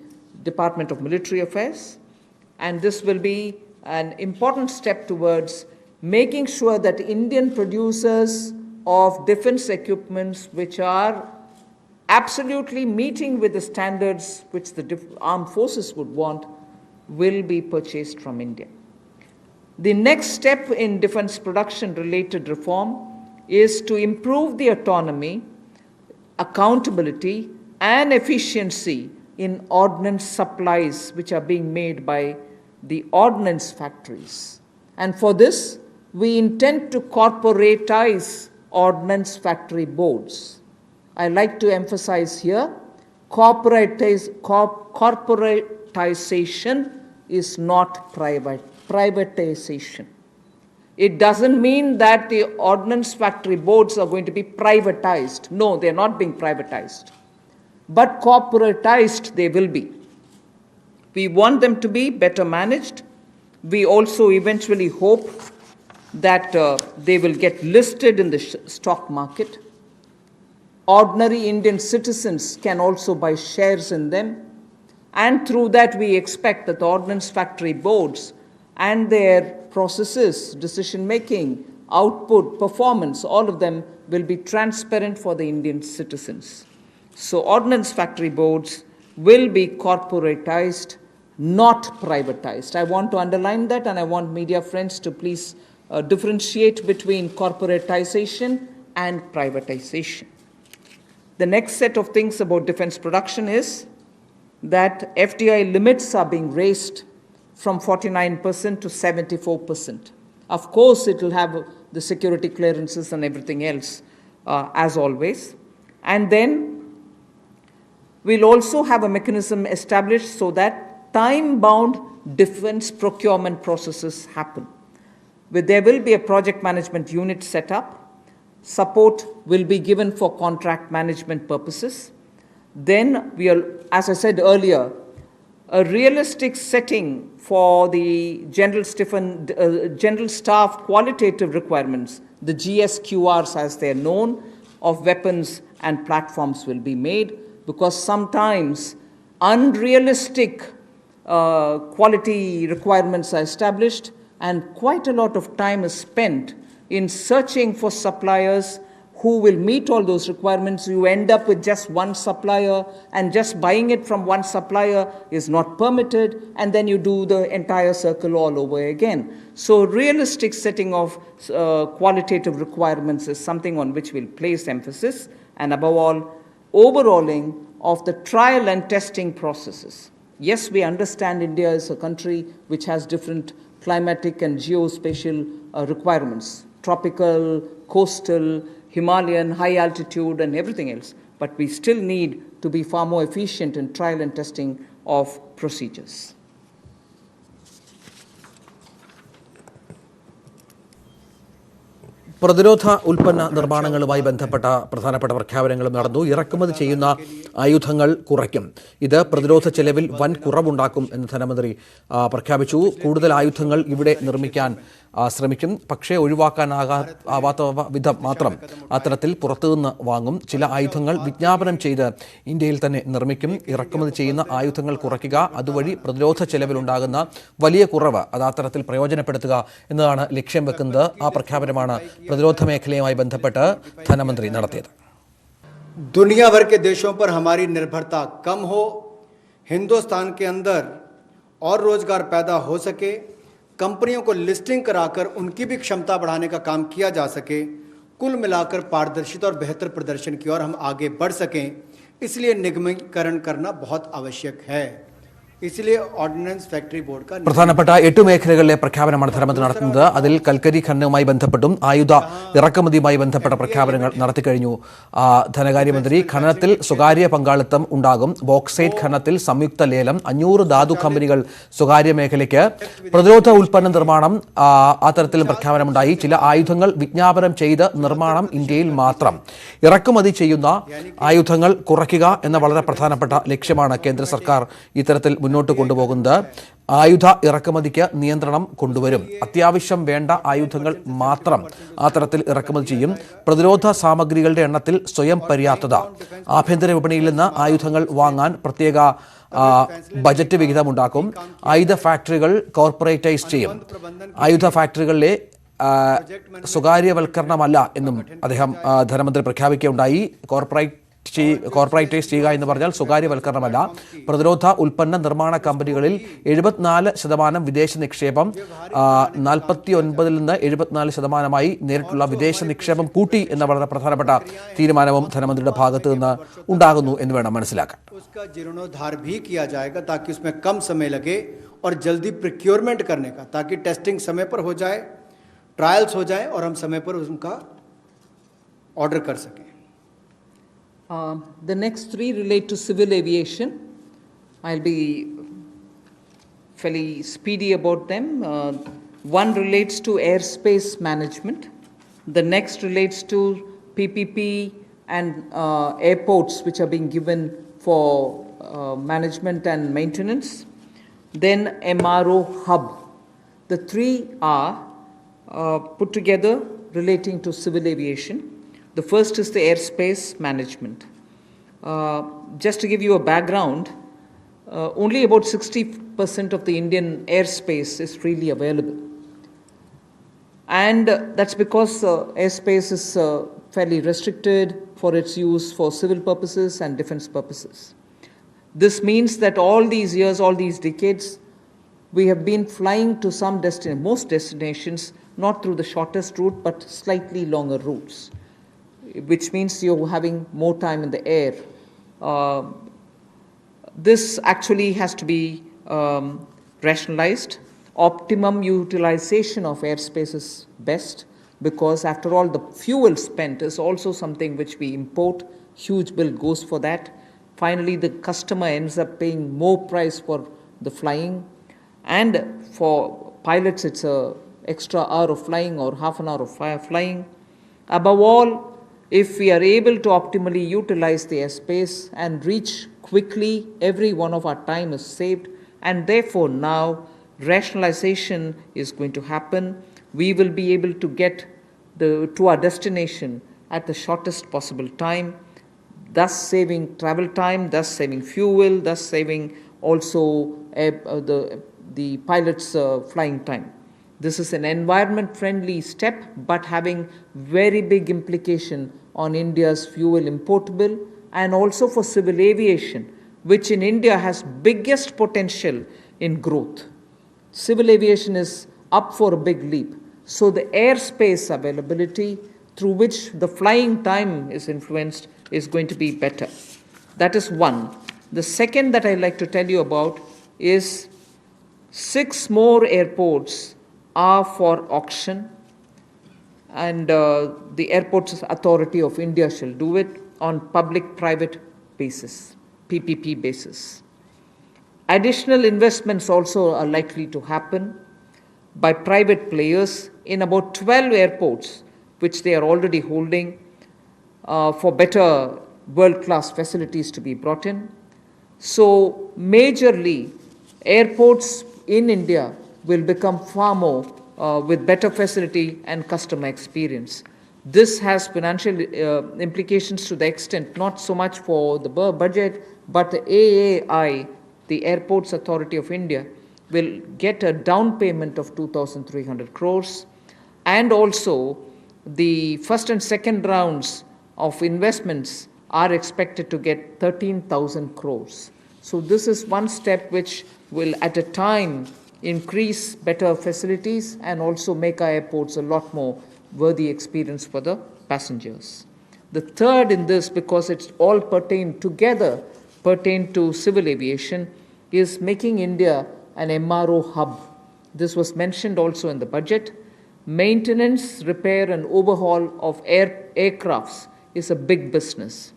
Department of Military Affairs, and this will be an important step towards making sure that Indian producers of defense equipments which are absolutely meeting with the standards which the armed forces would want will be purchased from India. The next step in defense production related reform is to improve the autonomy, accountability, and efficiency in ordnance supplies which are being made by the ordnance factories. And for this, we intend to corporatize ordnance factory boards. I like to emphasize here, corporatization is not privatization. It doesn't mean that the ordnance factory boards are going to be privatized. No, they're not being privatized. But corporatized they will be. We want them to be better managed. We also eventually hope that they will get listed in the stock market. Ordinary Indian citizens can also buy shares in them. And through that, we expect that the ordnance factory boards and their processes, decision-making, output, performance, all of them will be transparent for the Indian citizens. So ordnance factory boards will be corporatized, not privatized. I want to underline that, and I want media friends to please differentiate between corporatization and privatization. The next set of things about defense production is that FDI limits are being raised from 49% to 74%. Of course, it will have the security clearances and everything else, as always. And then we'll also have a mechanism established so that time-bound defense procurement processes happen. Where there will be a project management unit set up. Support will be given for contract management purposes. Then as I said earlier, a realistic setting for the general staff qualitative requirements, the GSQRs as they're known, of weapons and platforms will be made, because sometimes unrealistic quality requirements are established and quite a lot of time is spent in searching for suppliers who will meet all those requirements. You end up with just one supplier, and just buying it from one supplier is not permitted, and then you do the entire circle all over again. So realistic setting of qualitative requirements is something on which we'll place emphasis, and above all, overhauling of the trial and testing processes. Yes, we understand India is a country which has different climatic and geospatial requirements, tropical, coastal, Himalayan, high altitude, and everything else. But we still need to be far more efficient in trial and testing of procedures. പ്രതിരോധ ഉൽപ്പന്ന നിർമ്മാണങ്ങളുമായി ബന്ധപ്പെട്ട പ്രധാനപ്പെട്ട പ്രഖ്യാപനങ്ങളും നടന്നു. ഇറക്കുമതി ചെയ്യുന്ന ആയുധങ്ങൾ കുറയ്ക്കും. ഇത് പ്രതിരോധ ചെലവിൽ വൻ കുറവുണ്ടാക്കും എന്ന് ധനമന്ത്രി പ്രഖ്യാപിച്ചു. കൂടുതൽ ആയുധങ്ങൾ ഇവിടെ നിർമ്മിക്കാൻ ശ്രമിക്കും. പക്ഷേ ഒഴിവാക്കാനാവാത്ത വിധം മാത്രം അത്തരത്തിൽ പുറത്തുനിന്ന് വാങ്ങും. ചില ആയുധങ്ങൾ വിജ്ഞാപനം ചെയ്ത് ഇന്ത്യയിൽ തന്നെ നിർമ്മിക്കും. ഇറക്കുമതി ചെയ്യുന്ന ആയുധങ്ങൾ കുറയ്ക്കുക, അതുവഴി പ്രതിരോധ ചെലവിലുണ്ടാകുന്ന വലിയ കുറവ് അത് അത്തരത്തിൽ പ്രയോജനപ്പെടുത്തുക എന്നതാണ് ലക്ഷ്യം വെക്കുന്നത്. ആ പ്രഖ്യാപനമാണ് പ്രതിരോധ മേഖലയുമായി ബന്ധപ്പെട്ട് ധനമന്ത്രി നടത്തിയത്. दुनिया भर के देशों पर हमारी निर्भरता कम हो, हिंदुस्तान के अंदर और रोजगार पैदा हो सके, कंपनियों को लिस्टिंग कराकर उनकी भी क्षमता बढ़ाने का काम किया जा सके, कुल मिलाकर पारदर्शिता और बेहतर प्रदर्शन की ओर हम आगे बढ़ सकें, इसलिए निगमीकरण करना बहुत आवश्यक है. इसलिए ऑर्डिनेंस फैक्ट्री बोर्ड का പ്രധാനപ്പെട്ട 8 മേഖലകളിലെ പ്രഖ്യാപനമാണ് ധനമന്ത്രി നടത്തുന്നത്. അതിൽ കൽക്കരി ഖനനവുമായി ബന്ധപ്പെട്ടും ആയുധ ഇറക്കുമതിയുമായി ബന്ധപ്പെട്ട പ്രഖ്യാപനങ്ങൾ നടത്തിക്കഴിഞ്ഞു ധനകാര്യമന്ത്രി. ഖനനത്തിൽ സ്വകാര്യ പങ്കാളിത്തം ഉണ്ടാകും. ബോക്സൈറ്റ് ഖനനത്തിൽ സംയുക്ത ലേലം, 500 ധാതു കമ്പനികൾ സ്വകാര്യ മേഖലയ്ക്ക്. പ്രതിരോധ ഉൽപ്പന്ന നിർമ്മാണം അത്തരത്തിലും പ്രഖ്യാപനമുണ്ടായി. ചില ആയുധങ്ങൾ വിജ്ഞാപനം ചെയ്ത് നിർമ്മാണം ഇന്ത്യയിൽ മാത്രം. ഇറക്കുമതി ചെയ്യുന്ന ആയുധങ്ങൾ കുറയ്ക്കുക എന്ന വളരെ പ്രധാനപ്പെട്ട ലക്ഷ്യമാണ് കേന്ദ്ര സർക്കാർ ഇത്തരത്തിൽ മുന്നോട്ട് കൊണ്ടുപോകുന്നത്. ആയുധ ഇറക്കുമതിക്ക് നിയന്ത്രണം കൊണ്ടുവരും. അത്യാവശ്യം വേണ്ട ആയുധങ്ങൾ മാത്രം ആ തരത്തിൽ ഇറക്കുമതി ചെയ്യും. പ്രതിരോധ സാമഗ്രികളുടെ എണ്ണത്തിൽ സ്വയം പര്യാപ്തത. ആഭ്യന്തര വിപണിയിൽ നിന്ന് ആയുധങ്ങൾ വാങ്ങാൻ പ്രത്യേക ബജറ്റ് വിഹിതമുണ്ടാക്കും. ആയുധ ഫാക്ടറികൾ കോർപ്പറേറ്റൈസ് ചെയ്യും. ആയുധ ഫാക്ടറികളിലെ സ്വകാര്യവൽക്കരണമല്ല എന്നും അദ്ദേഹം ധനമന്ത്രി പ്രഖ്യാപിക്കുകയുണ്ടായി. കോർപ്പറേറ്റൈസ് ചെയ്യുക എന്ന് പറഞ്ഞാൽ സ്വകാര്യവൽക്കരണമല്ല. പ്രതിരോധ ഉൽപ്പന്ന നിർമ്മാണ കമ്പനികളിൽ 74% വിദേശ നിക്ഷേപം 49 നിന്ന് 74% നേരിട്ടുള്ള വിദേശ നിക്ഷേപം കൂട്ടി എന്ന വളരെ പ്രധാനപ്പെട്ട തീരുമാനവും ധനമന്ത്രിയുടെ ഭാഗത്ത് നിന്ന് ഉണ്ടാകുന്നു എന്ന് വേണം മനസ്സിലാക്കാൻ. उसका जीर्णोद्धार भी किया जाएगा ताकि उसमें कम समय लगे और जल्दी प्रोक्योरमेंट करने का, ताकि टेस्टिंग समय पर हो जाए, ट्रायल्स हो जाए और हम समय पर उनका ऑर्डर कर सकें. The next 3 relate to civil aviation. I'll be fairly speedy about them. One relates to airspace management. The next relates to PPP and airports which are being given for management and maintenance. Then MRO hub. The 3 are put together relating to civil aviation. The first is the airspace management. Just to give you a background, only about 60% of the Indian airspace is freely available. And that's because airspace is fairly restricted for its use for civil purposes and defense purposes. This means that all these years, all these decades, we have been flying to most destinations, not through the shortest route, but slightly longer routes, which means you're having more time in the air. This actually has to be rationalized. optimum utilization of airspace is best, because after all the fuel spent is also something which we import. Huge bill goes for that. Finally, the customer ends up paying more price for the flying, and for pilots it's a extra hour of flying or half an hour of flying. Above all, if we are able to optimally utilize the airspace and reach quickly, every one of our time is saved, and therefore now rationalization is going to happen. We will be able to get to our destination at the shortest possible time, thus saving travel time, thus saving fuel, thus saving also the pilot's flying time. This is an environment-friendly step, but having very big implication on India's fuel import bill, and also for civil aviation, which in India has biggest potential in growth. Civil aviation is up for a big leap. So the airspace availability through which the flying time is influenced is going to be better. That is one. The second that I'd like to tell you about is 6 more airports are for auction, and the Airports Authority of India shall do it on public-private basis, PPP basis. Additional investments also are likely to happen by private players in about 12 airports, which they are already holding, for better world-class facilities to be brought in. So majorly, airports in India will become far more with better facility and customer experience. This has financial implications to the extent not so much for the budget, but the AAI, the Airports Authority of India, will get a down payment of 2,300 crores, and also the first and second rounds of investments are expected to get 13,000 crores. So this is one step which will at a time increase better facilities and also make our airports a lot more worthy experience for the passengers. The third in this, because it's all pertain to civil aviation, is making India an MRO hub. This was mentioned also in the budget. Maintenance, repair and overhaul of aircrafts is a big business.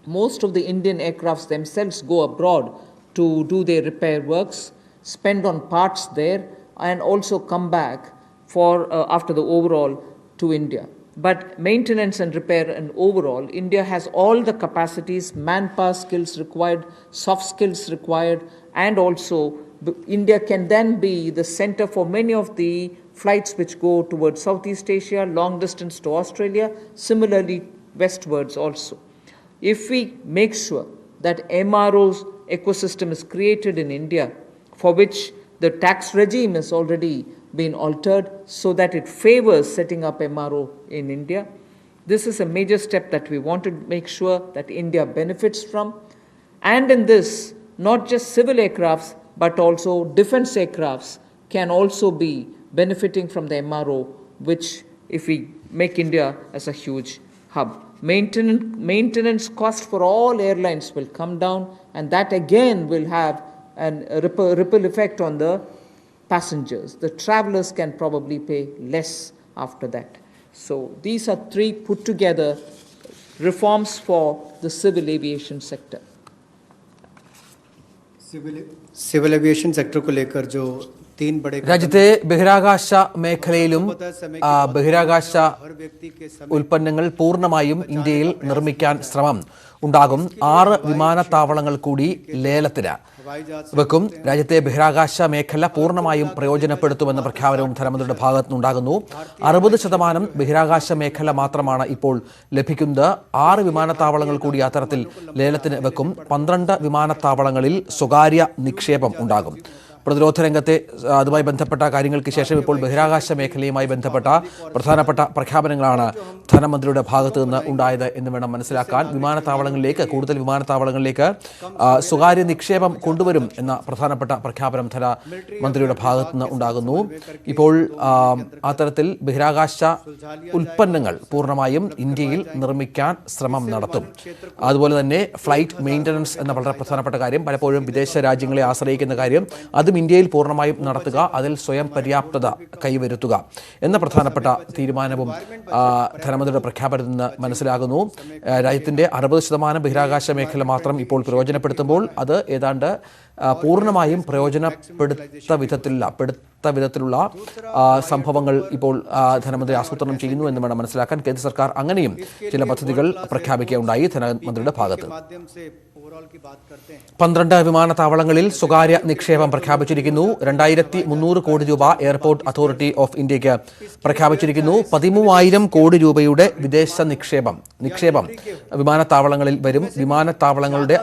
Most of the Indian aircrafts themselves go abroad to do their repair works, spend on parts there, and also come back for after the overhaul to India. But maintenance and repair and overall, India has all the capacities, manpower skills required, soft skills required, and also India can then be the center for many of the flights which go towards Southeast Asia, long distance to Australia, similarly westwards also. If we make sure that MRO's ecosystem is created in India, for which the tax regime has already been altered so that it favors setting up MRO in India, this is a major step that we want to make sure that India benefits from. And in this, not just civil aircrafts, but also defense aircrafts can also be benefiting from the MRO, which if we make India as a huge hub. Maintenance cost for all airlines will come down, and that again will have a ripple effect on the passengers. The travelers can probably pay less after that. So these are 3 put together reforms for the civil aviation sector. Civil aviation sector को लेकर जो 3 बड़े രാജ്യത്തെ ബഹിരാകാശ മേഖലയിലും ബഹിരാകാശ ഉൽപ്പന്നങ്ങൾ പൂർണ്ണമായും ഇന്ത്യയിൽ നിർമ്മിക്കാൻ ശ്രമം ഉണ്ടാകും. 6 വിമാനത്താവളങ്ങൾ കൂടി ലേലത്തിന് വെക്കും. രാജ്യത്തെ ബഹിരാകാശ മേഖല പൂർണ്ണമായും പ്രയോജനപ്പെടുത്തുമെന്ന പ്രഖ്യാപനവും ധനമന്ത്രിയുടെ ഭാഗത്തുനിന്നുണ്ടാകുന്നു. 60% ബഹിരാകാശ മേഖല മാത്രമാണ് ഇപ്പോൾ ലഭിക്കുന്നത്. 6 വിമാനത്താവളങ്ങൾ കൂടി അത്തരത്തിൽ ലേലത്തിന് വെക്കും. 12 വിമാനത്താവളങ്ങളിൽ സ്വകാര്യ നിക്ഷേപം ഉണ്ടാകും. പ്രതിരോധ രംഗത്തെ അതുമായി ബന്ധപ്പെട്ട കാര്യങ്ങൾക്ക് ശേഷം ഇപ്പോൾ ബഹിരാകാശ മേഖലയുമായി ബന്ധപ്പെട്ട പ്രധാനപ്പെട്ട പ്രഖ്യാപനങ്ങളാണ് ധനമന്ത്രിയുടെ ഭാഗത്തു നിന്ന് ഉണ്ടായത് എന്ന് വേണം മനസ്സിലാക്കാൻ. കൂടുതൽ വിമാനത്താവളങ്ങളിലേക്ക് സ്വകാര്യ നിക്ഷേപം കൊണ്ടുവരും എന്ന പ്രധാനപ്പെട്ട പ്രഖ്യാപനം ധനമന്ത്രിയുടെ ഭാഗത്തു നിന്ന് ഉണ്ടാകുന്നു. ഇപ്പോൾ അത്തരത്തിൽ ബഹിരാകാശ ഉൽപ്പന്നങ്ങൾ പൂർണ്ണമായും ഇന്ത്യയിൽ നിർമ്മിക്കാൻ ശ്രമം നടത്തും. അതുപോലെ തന്നെ ഫ്ലൈറ്റ് മെയിൻ്റനൻസ് എന്ന വളരെ പ്രധാനപ്പെട്ട കാര്യം, പലപ്പോഴും വിദേശ രാജ്യങ്ങളെ ആശ്രയിക്കുന്ന കാര്യം, അതും ഇന്ത്യയിൽ പൂർണ്ണമായും നടത്തുക, അതിൽ സ്വയം പര്യാപ്തത കൈവരുത്തുക എന്ന പ്രധാനപ്പെട്ട തീരുമാനവും ധനമന്ത്രിയുടെ പ്രഖ്യാപനത്തിൽ നിന്ന് മനസ്സിലാകുന്നു. രാജ്യത്തിൻ്റെ 60% ബഹിരാകാശ മേഖല മാത്രം ഇപ്പോൾ പ്രയോജനപ്പെടുത്തുമ്പോൾ അത് ഏതാണ്ട് പൂർണ്ണമായും പ്രയോജനപ്പെടുത്ത വിധത്തിലുള്ള സംഭവങ്ങൾ ഇപ്പോൾ ധനമന്ത്രി ആസൂത്രണം ചെയ്യുന്നു എന്ന് വേണം മനസ്സിലാക്കാൻ. കേന്ദ്ര സർക്കാർ അങ്ങനെയും ചില പദ്ധതികൾ പ്രഖ്യാപിക്കുകയുണ്ടായി ധനമന്ത്രിയുടെ ഭാഗത്ത്. 12 വിമാനത്താവളങ്ങളിൽ സ്വകാര്യ നിക്ഷേപം പ്രഖ്യാപിച്ചിരിക്കുന്നു. 2300 കോടി രൂപ എയർപോർട്ട് അതോറിറ്റി ഓഫ് ഇന്ത്യക്ക് പ്രഖ്യാപിച്ചിരിക്കുന്നു. 13,000 കോടി രൂപയുടെ വിദേശ നിക്ഷേപം വിമാനത്താവളങ്ങളിൽ വരും. വിമാനങ്ങളുടെ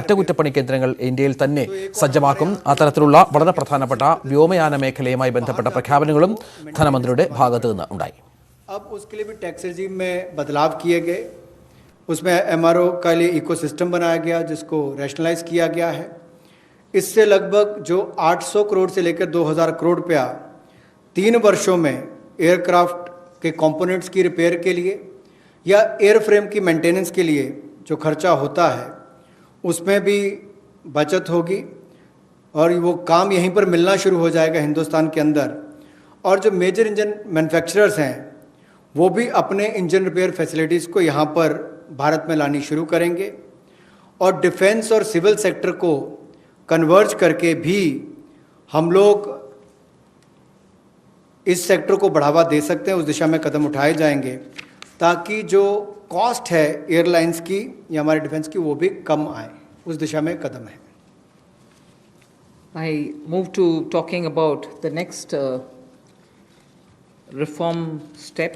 അറ്റകുറ്റപ്പണി കേന്ദ്രങ്ങൾ ഇന്ത്യയിൽ തന്നെ സജ്ജമാക്കും. അത്തരത്തിലുള്ള വളരെ പ്രധാനപ്പെട്ട വ്യോമയാന മേഖലയുമായി ബന്ധപ്പെട്ട പ്രഖ്യാപനങ്ങളും ധനമന്ത്രിയുടെ ഭാഗത്ത് നിന്ന് ഉണ്ടായി. अब उसके लिए भी टैक्स रेजिम में बदलाव किए गए, उसमें एमआरओ का लिए इकोसिस्टम बनाया गया जिसको रैशनलाइज किया गया है. इससे लगभग जो 800 करोड़ से लेकर 2000 करोड़ रुपया 3 वर्षों में एयरक्राफ्ट के कंपोनेंट्स की रिपेयर के लिए या एयरफ्रेम की मेंटेनेंस के लिए जो खर्चा होता है उसमें भी बचत होगी और वो काम यहीं पर मिलना शुरू हो जाएगा हिंदुस्तान के अंदर. और जो मेजर इंजन मैन्युफैक्चरर्स हैं वो भी अपने इंजन रिपेयर फैसिलिटीज़ को यहाँ पर भारत में लानी शुरू करेंगे और डिफेंस और सिविल सेक्टर को कन्वर्ज करके भी हम लोग इस सेक्टर को बढ़ावा दे सकते हैं. उस दिशा में कदम उठाए जाएंगे ताकि जो कॉस्ट है एयरलाइंस की या हमारे डिफेंस की वो भी कम आए. उस दिशा में कदम है. I move to talking about the next reform step.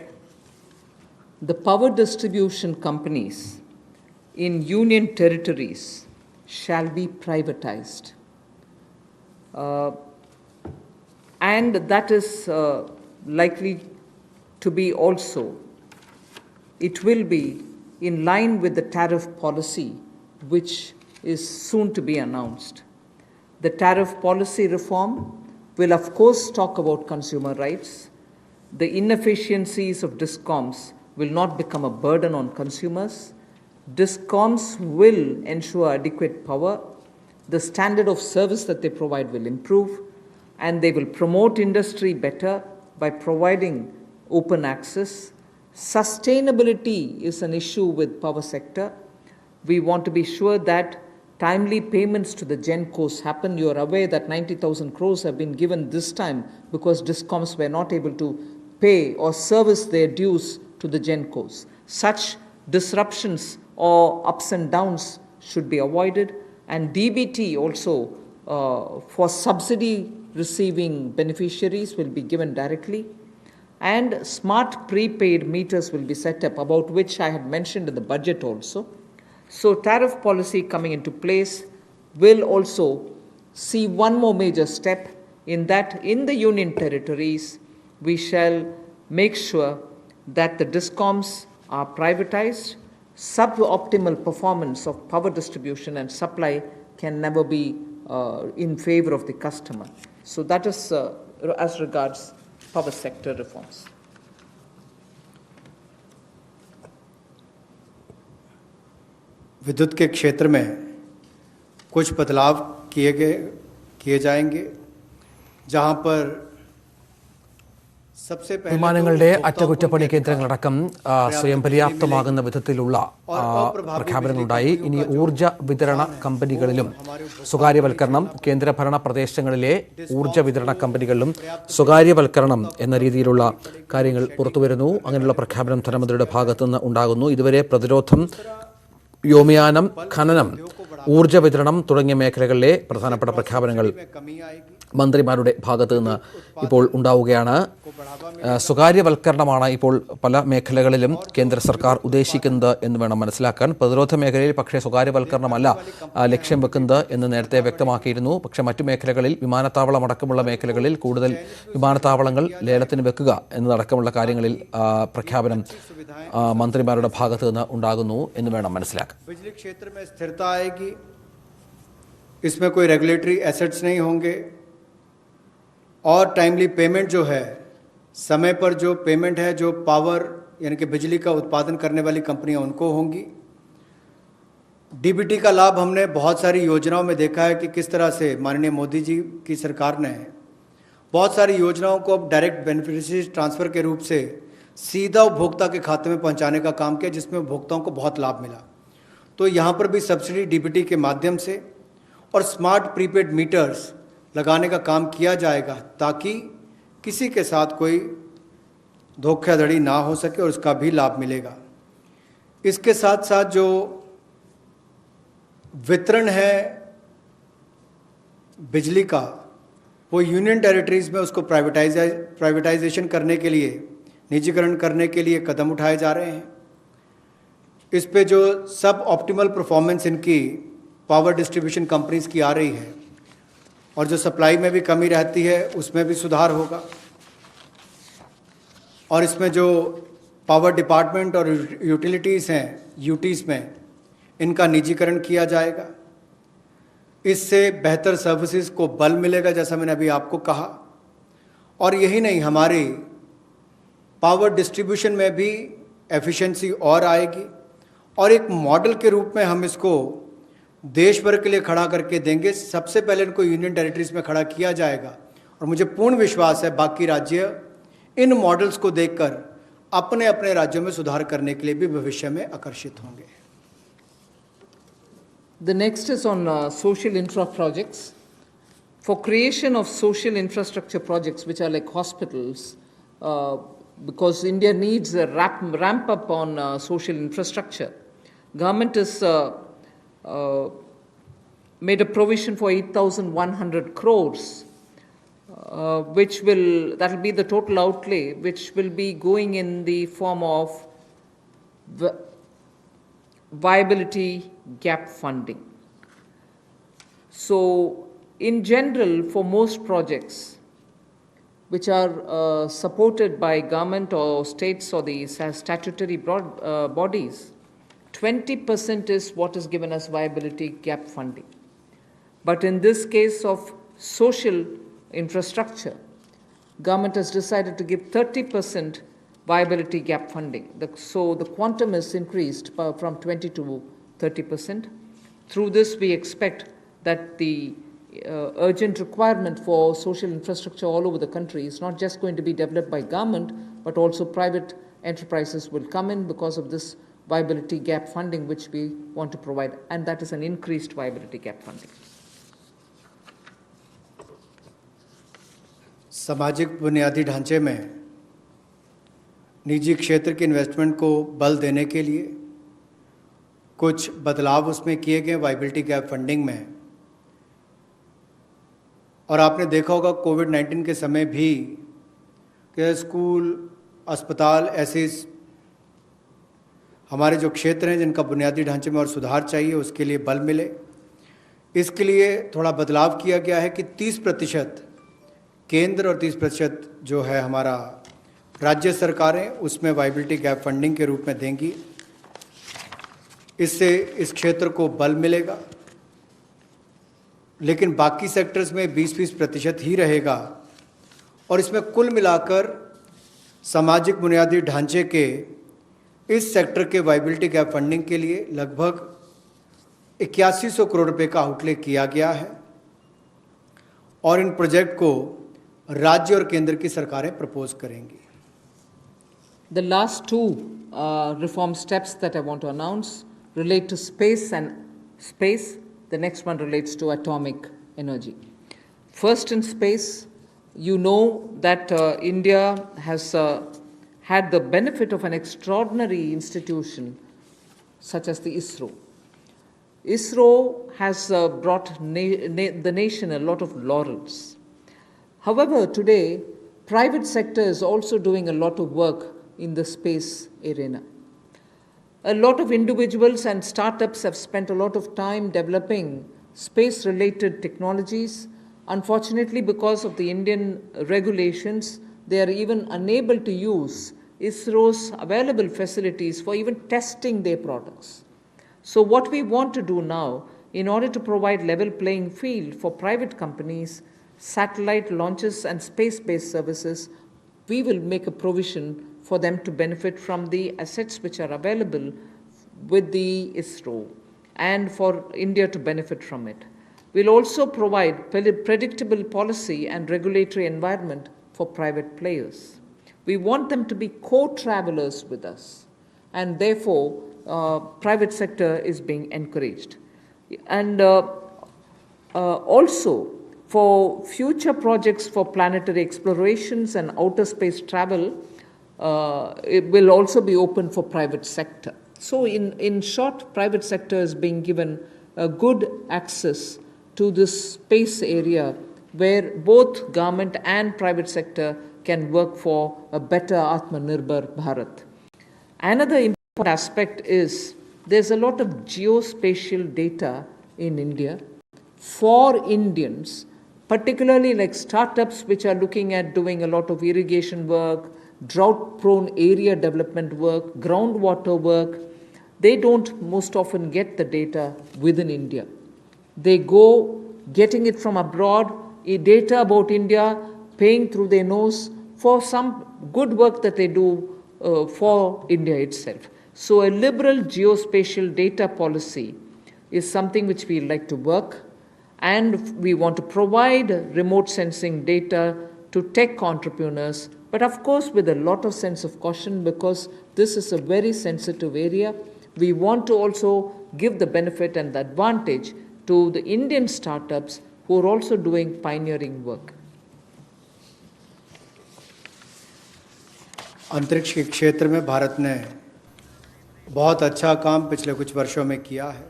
The power distribution companies in union territories shall be privatized. And that is likely to be also, it will be in line with the tariff policy which is soon to be announced. The tariff policy reform will of course talk about consumer rights. The inefficiencies of DISCOMs will not become a burden on consumers. DISCOMs will ensure adequate power. The standard of service that they provide will improve, and they will promote industry better by providing open access. Sustainability is an issue with power sector. We want to be sure that timely payments to the GENCOs happen. You are aware that 90,000 crores have been given this time because DISCOMs were not able to pay or service their dues to the GENCOs. Such disruptions or ups and downs should be avoided, and DBT also for subsidy receiving beneficiaries will be given directly, and smart prepaid meters will be set up, about which I had mentioned in the budget also. So tariff policy coming into place will also see one more major step, in that in the union territories we shall make sure that the DISCOMs are privatized. Suboptimal performance of power distribution and supply can never be in favor of the customer. So that is as regards power sector reforms. विद्युत के क्षेत्र में कुछ बदलाव किए जाएंगे, जहां पर വിമാനങ്ങളുടെ അറ്റകുറ്റപ്പണി കേന്ദ്രങ്ങളടക്കം സ്വയം പര്യാപ്തമാകുന്ന വിധത്തിലുള്ള പ്രഖ്യാപനങ്ങളുണ്ടായി. ഇനി ഊർജ്ജ വിതരണ കമ്പനികളിലും സ്വകാര്യവൽക്കരണം, കേന്ദ്രഭരണ പ്രദേശങ്ങളിലെ ഊർജ്ജ വിതരണ കമ്പനികളിലും സ്വകാര്യവൽക്കരണം എന്ന രീതിയിലുള്ള കാര്യങ്ങൾ പുറത്തുവരുന്നു. അങ്ങനെയുള്ള പ്രഖ്യാപനം ധനമന്ത്രിയുടെ ഭാഗത്തുനിന്ന് ഉണ്ടാകുന്നു. ഇതുവരെ പ്രതിരോധം, വ്യോമയാനം, ഖനനം, ഊർജ്ജ വിതരണം തുടങ്ങിയ മേഖലകളിലെ പ്രധാനപ്പെട്ട പ്രഖ്യാപനങ്ങൾ മന്ത്രിമാരുടെ ഭാഗത്തു നിന്ന് ഇപ്പോൾ ഉണ്ടാവുകയാണ്. സ്വകാര്യവൽക്കരണമാണ് ഇപ്പോൾ പല മേഖലകളിലും കേന്ദ്ര സർക്കാർ ഉദ്ദേശിക്കുന്നത് എന്ന് വേണം മനസ്സിലാക്കാൻ. പ്രതിരോധ മേഖലയിൽ പക്ഷേ സ്വകാര്യവൽക്കരണമല്ല ലക്ഷ്യം വെക്കുന്നത് എന്ന് നേരത്തെ വ്യക്തമാക്കിയിരുന്നു. പക്ഷേ മറ്റു മേഖലകളിൽ, വിമാനത്താവളം അടക്കമുള്ള മേഖലകളിൽ കൂടുതൽ വിമാനത്താവളങ്ങൾ ലേലത്തിന് വെക്കുക എന്നതടക്കമുള്ള കാര്യങ്ങളിൽ പ്രഖ്യാപനം മന്ത്രിമാരുടെ ഭാഗത്തു നിന്ന് ഉണ്ടാകുന്നു എന്ന് വേണം മനസ്സിലാക്കാൻ. बिजली क्षेत्र में स्थिरता आएगी, इसमें कोई रेगुलेटरी एसेट्स नहीं होंगे और टाइमली पेमेंट जो है, समय पर जो पेमेंट है, जो पावर यानी कि बिजली का उत्पादन करने वाली कंपनियां उनको होंगी. डीबीटी का लाभ हमने बहुत सारी योजनाओं में देखा है कि किस तरह से माननीय मोदी जी की सरकार ने बहुत सारी योजनाओं को अब डायरेक्ट बेनिफिशियरी ट्रांसफ़र के रूप से सीधा उपभोक्ता के खाते में पहुंचाने का काम किया, जिसमें उपभोक्ताओं को बहुत लाभ मिला। तो यहाँ पर भी सब्सिडी डीबीटी के माध्यम से और स्मार्ट प्रीपेड मीटर्स लगाने का काम किया जाएगा, ताकि किसी के साथ कोई धोखाधड़ी ना हो सके और उसका भी लाभ मिलेगा। इसके साथ साथ जो वितरण है बिजली का, वो यूनियन टेरिटरीज में उसको प्राइवेटाइजेशन करने के लिए, निजीकरण करने के लिए कदम उठाए जा रहे हैं। इस पे जो सब ऑप्टिमल परफॉर्मेंस इनकी पावर डिस्ट्रीब्यूशन कंपनीज की आ रही है और जो सप्लाई में भी कमी रहती है उसमें भी सुधार होगा। और इसमें जो पावर डिपार्टमेंट और यूटिलिटीज़ हैं, यूटीज़ में, इनका निजीकरण किया जाएगा। इससे बेहतर सर्विसेज को बल मिलेगा, जैसा मैंने अभी आपको कहा। और यही नहीं, हमारी पावर डिस्ट्रीब्यूशन में भी एफिशिएंसी और आएगी और एक मॉडल के रूप में हम इसको देश भर के लिए खड़ा करके देंगे। सबसे पहले इनको यूनियन टेरिटरीज में खड़ा किया जाएगा और मुझे पूर्ण विश्वास है बाकी राज्य इन मॉडल्स को देखकर अपने अपने राज्यों में सुधार करने के लिए भी भविष्य में आकर्षित होंगे। The next is on social infra projects. For creation of social infrastructure projects, which are like hospitals, because India needs a ramp up on social infrastructure, government has made a provision for 8,100 crores, that will be the total outlay, which will be going in the form of viability gap funding. So, in general, for most projects which are supported by government or states or the statutory bodies, 20% is what is given as viability gap funding. But in this case of social infrastructure, government has decided to give 30% viability gap funding. So the quantum is increased from 20 to 30%. Through this, we expect that the urgent requirement for social infrastructure all over the country is not just going to be developed by government, but also private enterprises will come in because of this viability gap funding which we want to provide, and that is an increased viability gap funding. सामाजिक बुनियादी ढांचे में निजी क्षेत्र के investment को बल देने के लिए कुछ बदलाव उसमें किए गए वायबिलिटी गैप फंडिंग में। और आपने देखा होगा कोविड-19 के समय भी कि स्कूल, अस्पताल, ऐसे हमारे जो क्षेत्र हैं जिनका बुनियादी ढांचे में और सुधार चाहिए, उसके लिए बल मिले। इसके लिए थोड़ा बदलाव किया गया है कि 30% केंद्र और 30% जो है हमारा राज्य सरकारें उसमें वायबिलिटी गैप फंडिंग के रूप में देंगी। इससे इस क्षेत्र को बल मिलेगा, लेकिन बाकी सेक्टर्स में 20% ही रहेगा। और इसमें कुल मिलाकर सामाजिक बुनियादी ढांचे के इस सेक्टर के वायबिलिटी गैप फंडिंग के लिए लगभग 8100 करोड़ रुपए का आउटले किया गया है और इन प्रोजेक्ट को राज्य और केंद्र की सरकारें प्रपोज करेंगी। The last two reform steps that I want to announce relate to space and space. The next one relates to atomic energy. First, in space, you know that India has had the benefit of an extraordinary institution such as the ISRO. ISRO has brought the nation a lot of laurels. However, today, private sector is also doing a lot of work in the space arena. A lot of individuals and startups have spent a lot of time developing space-related technologies. Unfortunately, because of the Indian regulations, they are even unable to use ISRO's available facilities for even testing their products. So what we want to do now, in order to provide level playing field for private companies, satellite launches and space-based services, we will make a provision for them to benefit from the assets which are available with the ISRO. and for India to benefit from it. We'll also provide predictable policy and regulatory environment for private players. We want them to be co-travelers with us, and therefore private sector is being encouraged. And also for future projects for planetary explorations and outer space travel, it will also be open for private sector. So in short, private sector is being given a good access to this space area where both government and private sector can work for a better Atmanirbhar Bharat. Another important aspect is there's a lot of geospatial data in India for Indians, particularly like startups which are looking at doing a lot of irrigation work, drought-prone area development work, groundwater work. They don't most often get the data within India. They go getting it from abroad, data about India, paying through their nose for some good work that they do for India itself. So a liberal geospatial data policy is something which we like to work, and we want to provide remote sensing data to tech entrepreneurs, but of course with a lot of sense of caution, because this is a very sensitive area. We want to also give the benefit and the advantage to the Indian startups who are also doing pioneering work. अंतरिक्ष के क्षेत्र में भारत ने बहुत अच्छा काम पिछले कुछ वर्षों में किया है।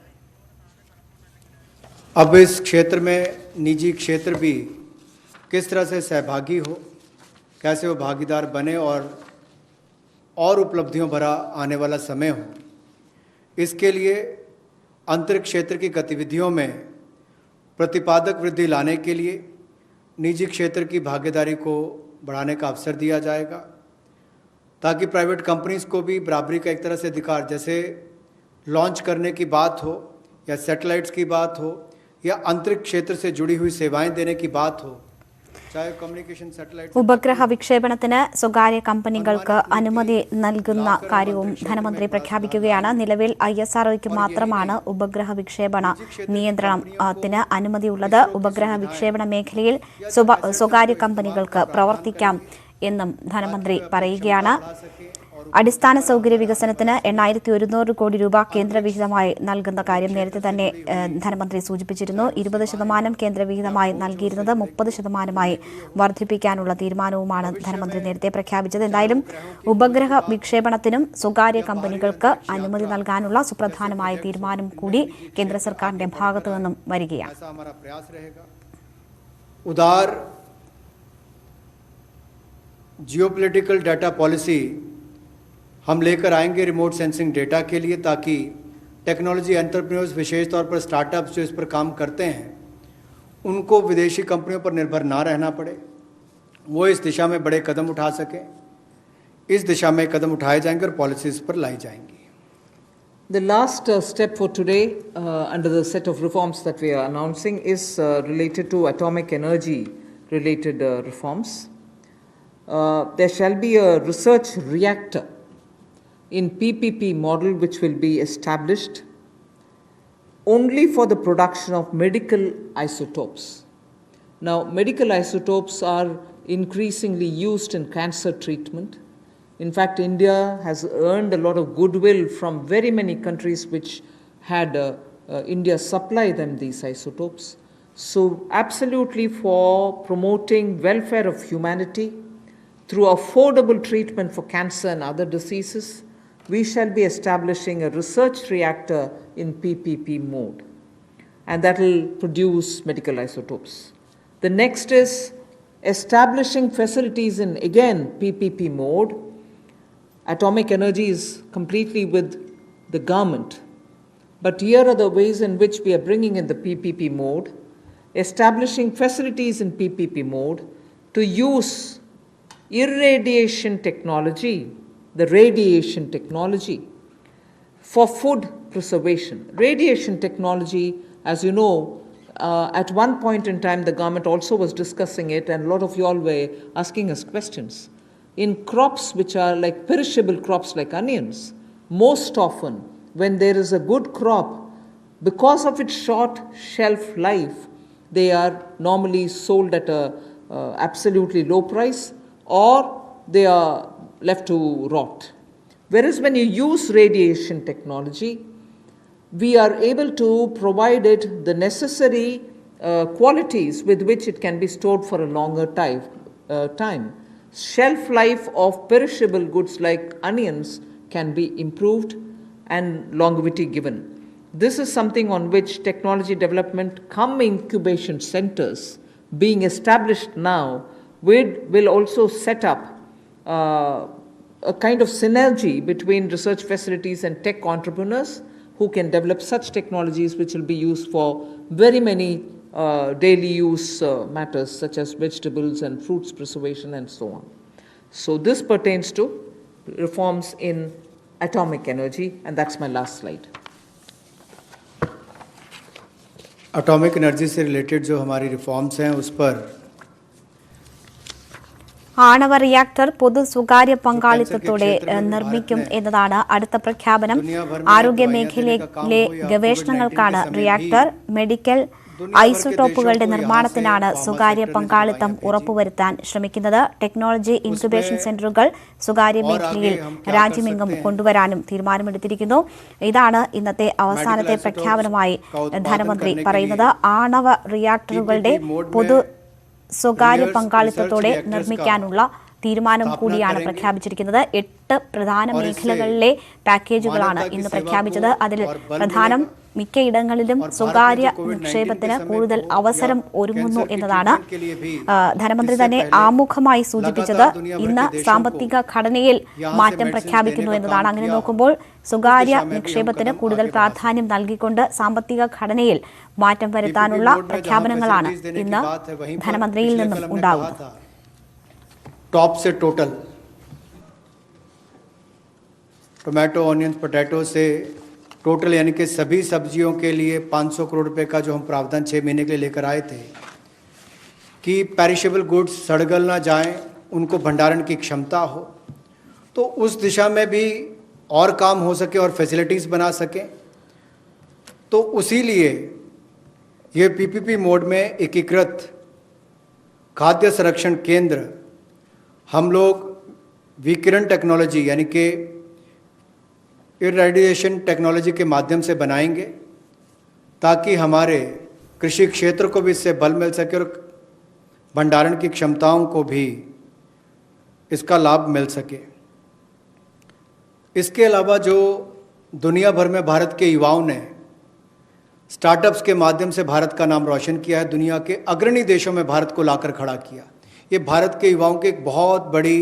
अब इस क्षेत्र में निजी क्षेत्र भी किस तरह से सहभागी हो, कैसे वो भागीदार बने और उपलब्धियों भरा आने वाला समय हो, इसके लिए अंतरिक्ष क्षेत्र की गतिविधियों में प्रतिपादक वृद्धि लाने के लिए निजी क्षेत्र की भागीदारी को बढ़ाने का अवसर दिया जाएगा, ताकि प्राइवेट कंपनीज को भी बराबरी का एक तरह से अधिकार, जैसे लॉन्च करने की बात हो या सैटेलाइट्स की बात हो या अंतरिक्ष क्षेत्र से जुड़ी हुई सेवाएं देने की बात हो, चाहे कम्युनिकेशन सैटेलाइट। ഉപഗ്രഹ വിക്ഷേപണത്തിന് സ്വകാര്യ കമ്പനികൾക്ക് അനുമതി നൽകുന്ന കാര്യവും ധനമന്ത്രി പ്രഖ്യാപിക്കുകയാണ്. നിലവിൽ ISROയ്ക്ക് മാത്രമാണ് ഉപഗ്രഹ വിക്ഷേപണ നിയന്ത്രണത്തിന് അനുമതിയുള്ളത്. ഉപഗ്രഹ വിക്ഷേപണ മേഖലയിൽ സ്വകാര്യ കമ്പനികൾക്ക് പ്രവർത്തിക്കാം എന്നും ധനമന്ത്രി പറയുകയാണ്. അടിസ്ഥാന സൗകര്യ വികസനത്തിന് 8100 കോടി രൂപ കേന്ദ്രവിഹിതമായി നൽകുന്ന കാര്യം നേരത്തെ തന്നെ ധനമന്ത്രി സൂചിപ്പിച്ചിരുന്നു. 20% കേന്ദ്രവിഹിതമായി നൽകിയിരുന്നത് 30%മായി വർദ്ധിപ്പിക്കാനുള്ള തീരുമാനവുമാണ് ധനമന്ത്രി നേരത്തെ പ്രഖ്യാപിച്ചത്. എന്തായാലും ഉപഗ്രഹ വിക്ഷേപണത്തിനും സ്വകാര്യ കമ്പനികൾക്ക് അനുമതി നൽകാനുള്ള സുപ്രധാനമായ തീരുമാനം കൂടി കേന്ദ്ര സർക്കാരിന്റെ ഭാഗത്തു നിന്നും വരികയാണ്. जियोपॉलिटिकल डाटा पॉलिसी हम लेकर आएंगे रिमोट सेंसिंग डेटा के लिए, ताकि टेक्नोलॉजी एंटरप्रेन्योर्स, विशेष तौर पर स्टार्टअप्स जो इस पर काम करते हैं, उनको विदेशी कंपनियों पर निर्भर ना रहना पड़े, वो इस दिशा में बड़े कदम उठा सकें। इस दिशा में कदम उठाए जाएंगे और पॉलिसीज़ पर लाई जाएंगी। The last step for today under the set of reforms that we are announcing is related to atomic energy related reforms. There shall be a research reactor in PPP model which will be established only for the production of medical isotopes. Now, medical isotopes are increasingly used in cancer treatment. In fact, India has earned a lot of goodwill from very many countries which had India supply them these isotopes. So, absolutely for promoting welfare of humanity through affordable treatment for cancer and other diseases, we shall be establishing a research reactor in PPP mode, and that will produce medical isotopes. The next is establishing facilities in, again, PPP mode. Atomic energy is completely with the government, but here are the ways in which we are bringing in the PPP mode, establishing facilities in PPP mode to use irradiation technology, the radiation technology, for food preservation. Radiation technology, as you know, at one point in time the government also was discussing it, and a lot of you all were asking us questions. In crops which are like perishable crops like onions, most often when there is a good crop, Because of its short shelf life, they are normally sold at a absolutely low price, or they are left to rot. Whereas when you use radiation technology, we are able to provide it the necessary qualities with which it can be stored for a longer time. Shelf life of perishable goods like onions can be improved and longevity given. This is something on which technology development cum incubation centers being established now will also set up a kind of synergy between research facilities and tech entrepreneurs who can develop such technologies which will be used for very many daily use matters such as vegetables and fruits preservation and so on. So this pertains to reforms in atomic energy, and that's my last slide. Atomic energy से related जो हमारी reforms हैं उस पर ആണവ reactor പൊതു സ്വകാര്യ പങ്കാളിത്തത്തോടെ നിർമ്മിക്കും എന്നതാണ് അടുത്ത പ്രഖ്യാപനം. ആരോഗ്യ മേഖലയിലെ ഗവേഷണങ്ങൾക്കാണ് റിയാക്ടർ. മെഡിക്കൽ ഐസോടോപ്പുകളുടെ നിർമ്മാണത്തിനാണ് സ്വകാര്യ പങ്കാളിത്തം ഉറപ്പുവരുത്താൻ ശ്രമിക്കുന്നത്. ടെക്നോളജി ഇൻക്യുബേഷൻ സെന്ററുകൾ സ്വകാര്യ മേഖലയിൽ രാജ്യമെങ്ങും കൊണ്ടുവരാനും തീരുമാനമെടുത്തിരിക്കുന്നു. ഇതാണ് ഇന്നത്തെ അവസാനത്തെ പ്രഖ്യാപനമായി ധനമന്ത്രി പറയുന്നത്. ആണവ റിയാക്ടറുകളുടെ പൊതു സ്വകാര്യ പങ്കാളിത്തത്തോടെ നിർമ്മിക്കാനുള്ള തീരുമാനം കൂടിയാണ് പ്രഖ്യാപിച്ചിരിക്കുന്നത്. 8 പ്രധാന മേഖലകളിലെ പാക്കേജുകളാണ് ഇന്ന് പ്രഖ്യാപിച്ചത്. അതിൽ പ്രധാനം മിക്കയിടങ്ങളിലും സ്വകാര്യ നിക്ഷേപത്തിന് കൂടുതൽ അവസരം ഒരുങ്ങുന്നു എന്നതാണ് ധനമന്ത്രി തന്നെ ആമുഖമായി സൂചിപ്പിച്ചത്. ഇന്ന് സാമ്പത്തിക ഘടനയിൽ മാറ്റം പ്രഖ്യാപിക്കുന്നു എന്നതാണ്. അങ്ങനെ നോക്കുമ്പോൾ സ്വകാര്യ നിക്ഷേപത്തിന് കൂടുതൽ പ്രാധാന്യം നൽകിക്കൊണ്ട് സാമ്പത്തിക ഘടനയിൽ മാറ്റം വരുത്താനുള്ള പ്രഖ്യാപനങ്ങളാണ് ഇന്ന് ധനമന്ത്രിയിൽ നിന്നും ഉണ്ടാകുന്നത്. टॉप से टोटल टोमेटो, ऑनियन, पोटैटो से टोटल यानी कि सभी सब्जियों के लिए 500 करोड़ रुपए का जो हम प्रावधान 6 महीने के लिए लेकर आए थे कि पेरिशेबल गुड्स सड़गल ना जाएं, उनको भंडारण की क्षमता हो, तो उस दिशा में भी और काम हो सके और फैसिलिटीज़ बना सकें. तो उसी लिए ये पीपीपी मोड में एकीकृत खाद्य संरक्षण केंद्र हम लोग विकिरण टेक्नोलॉजी यानी कि इरेडिएशन टेक्नोलॉजी के माध्यम से बनाएंगे ताकि हमारे कृषि क्षेत्र को भी इससे बल मिल सके और भंडारण की क्षमताओं को भी इसका लाभ मिल सके. इसके अलावा जो दुनिया भर में भारत के युवाओं ने स्टार्टअप्स के माध्यम से भारत का नाम रोशन किया है, दुनिया के अग्रणी देशों में भारत को लाकर खड़ा किया, ये भारत के युवाओं की एक बहुत बड़ी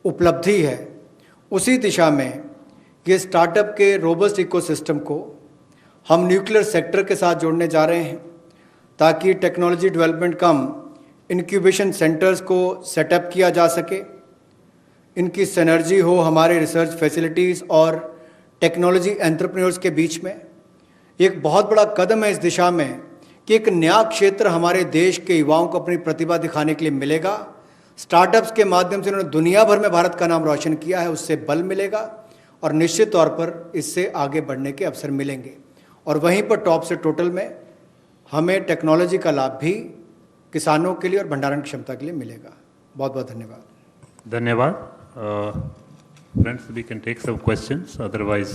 उपलब्धि है. उसी दिशा में ये स्टार्टअप के रोबस्ट इकोसिस्टम को हम न्यूक्लियर सेक्टर के साथ जोड़ने जा रहे हैं ताकि टेक्नोलॉजी डेवलपमेंट कम इंक्यूबेशन सेंटर्स को सेटअप किया जा सके, इनकी सिनर्जी हो हमारे रिसर्च फैसिलिटीज़ और टेक्नोलॉजी एंटरप्रेन्योर्स के बीच में. एक बहुत बड़ा कदम है इस दिशा में कि एक नया क्षेत्र हमारे देश के युवाओं को अपनी प्रतिभा दिखाने के लिए मिलेगा. स्टार्टअप्स के माध्यम से उन्होंने दुनिया भर में भारत का नाम रोशन किया है, उससे बल मिलेगा और निश्चित तौर पर इससे आगे बढ़ने के अवसर मिलेंगे. और वहीं पर टॉप से टोटल में हमें टेक्नोलॉजी का लाभ भी किसानों के लिए और भंडारण क्षमता के लिए मिलेगा. बहुत बहुत धन्यवाद. धन्यवाद. Friends, we can take some questions. Otherwise,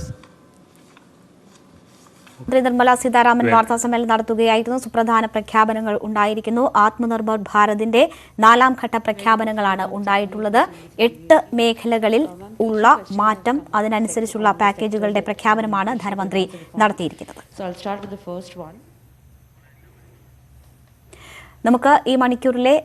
മന്ത്രി നിർമ്മല സീതാരാമൻ വാർത്താ സമ്മേളനം നടത്തുകയായിരുന്നു. സുപ്രധാന പ്രഖ്യാപനങ്ങൾ ഉണ്ടായിരിക്കുന്നു. ആത്മനിർഭർ ഭാരതിന്റെ 4ാം ഘട്ട പ്രഖ്യാപനങ്ങളാണ് ഉണ്ടായിട്ടുള്ളത്. 8 മേഖലകളിൽ ഉള്ള മാറ്റം, അതിനനുസരിച്ചുള്ള പാക്കേജുകളുടെ പ്രഖ്യാപനമാണ് ധനമന്ത്രി നടത്തിയിരിക്കുന്നത്. നമുക്ക് ഈ മണിക്കൂറിലെ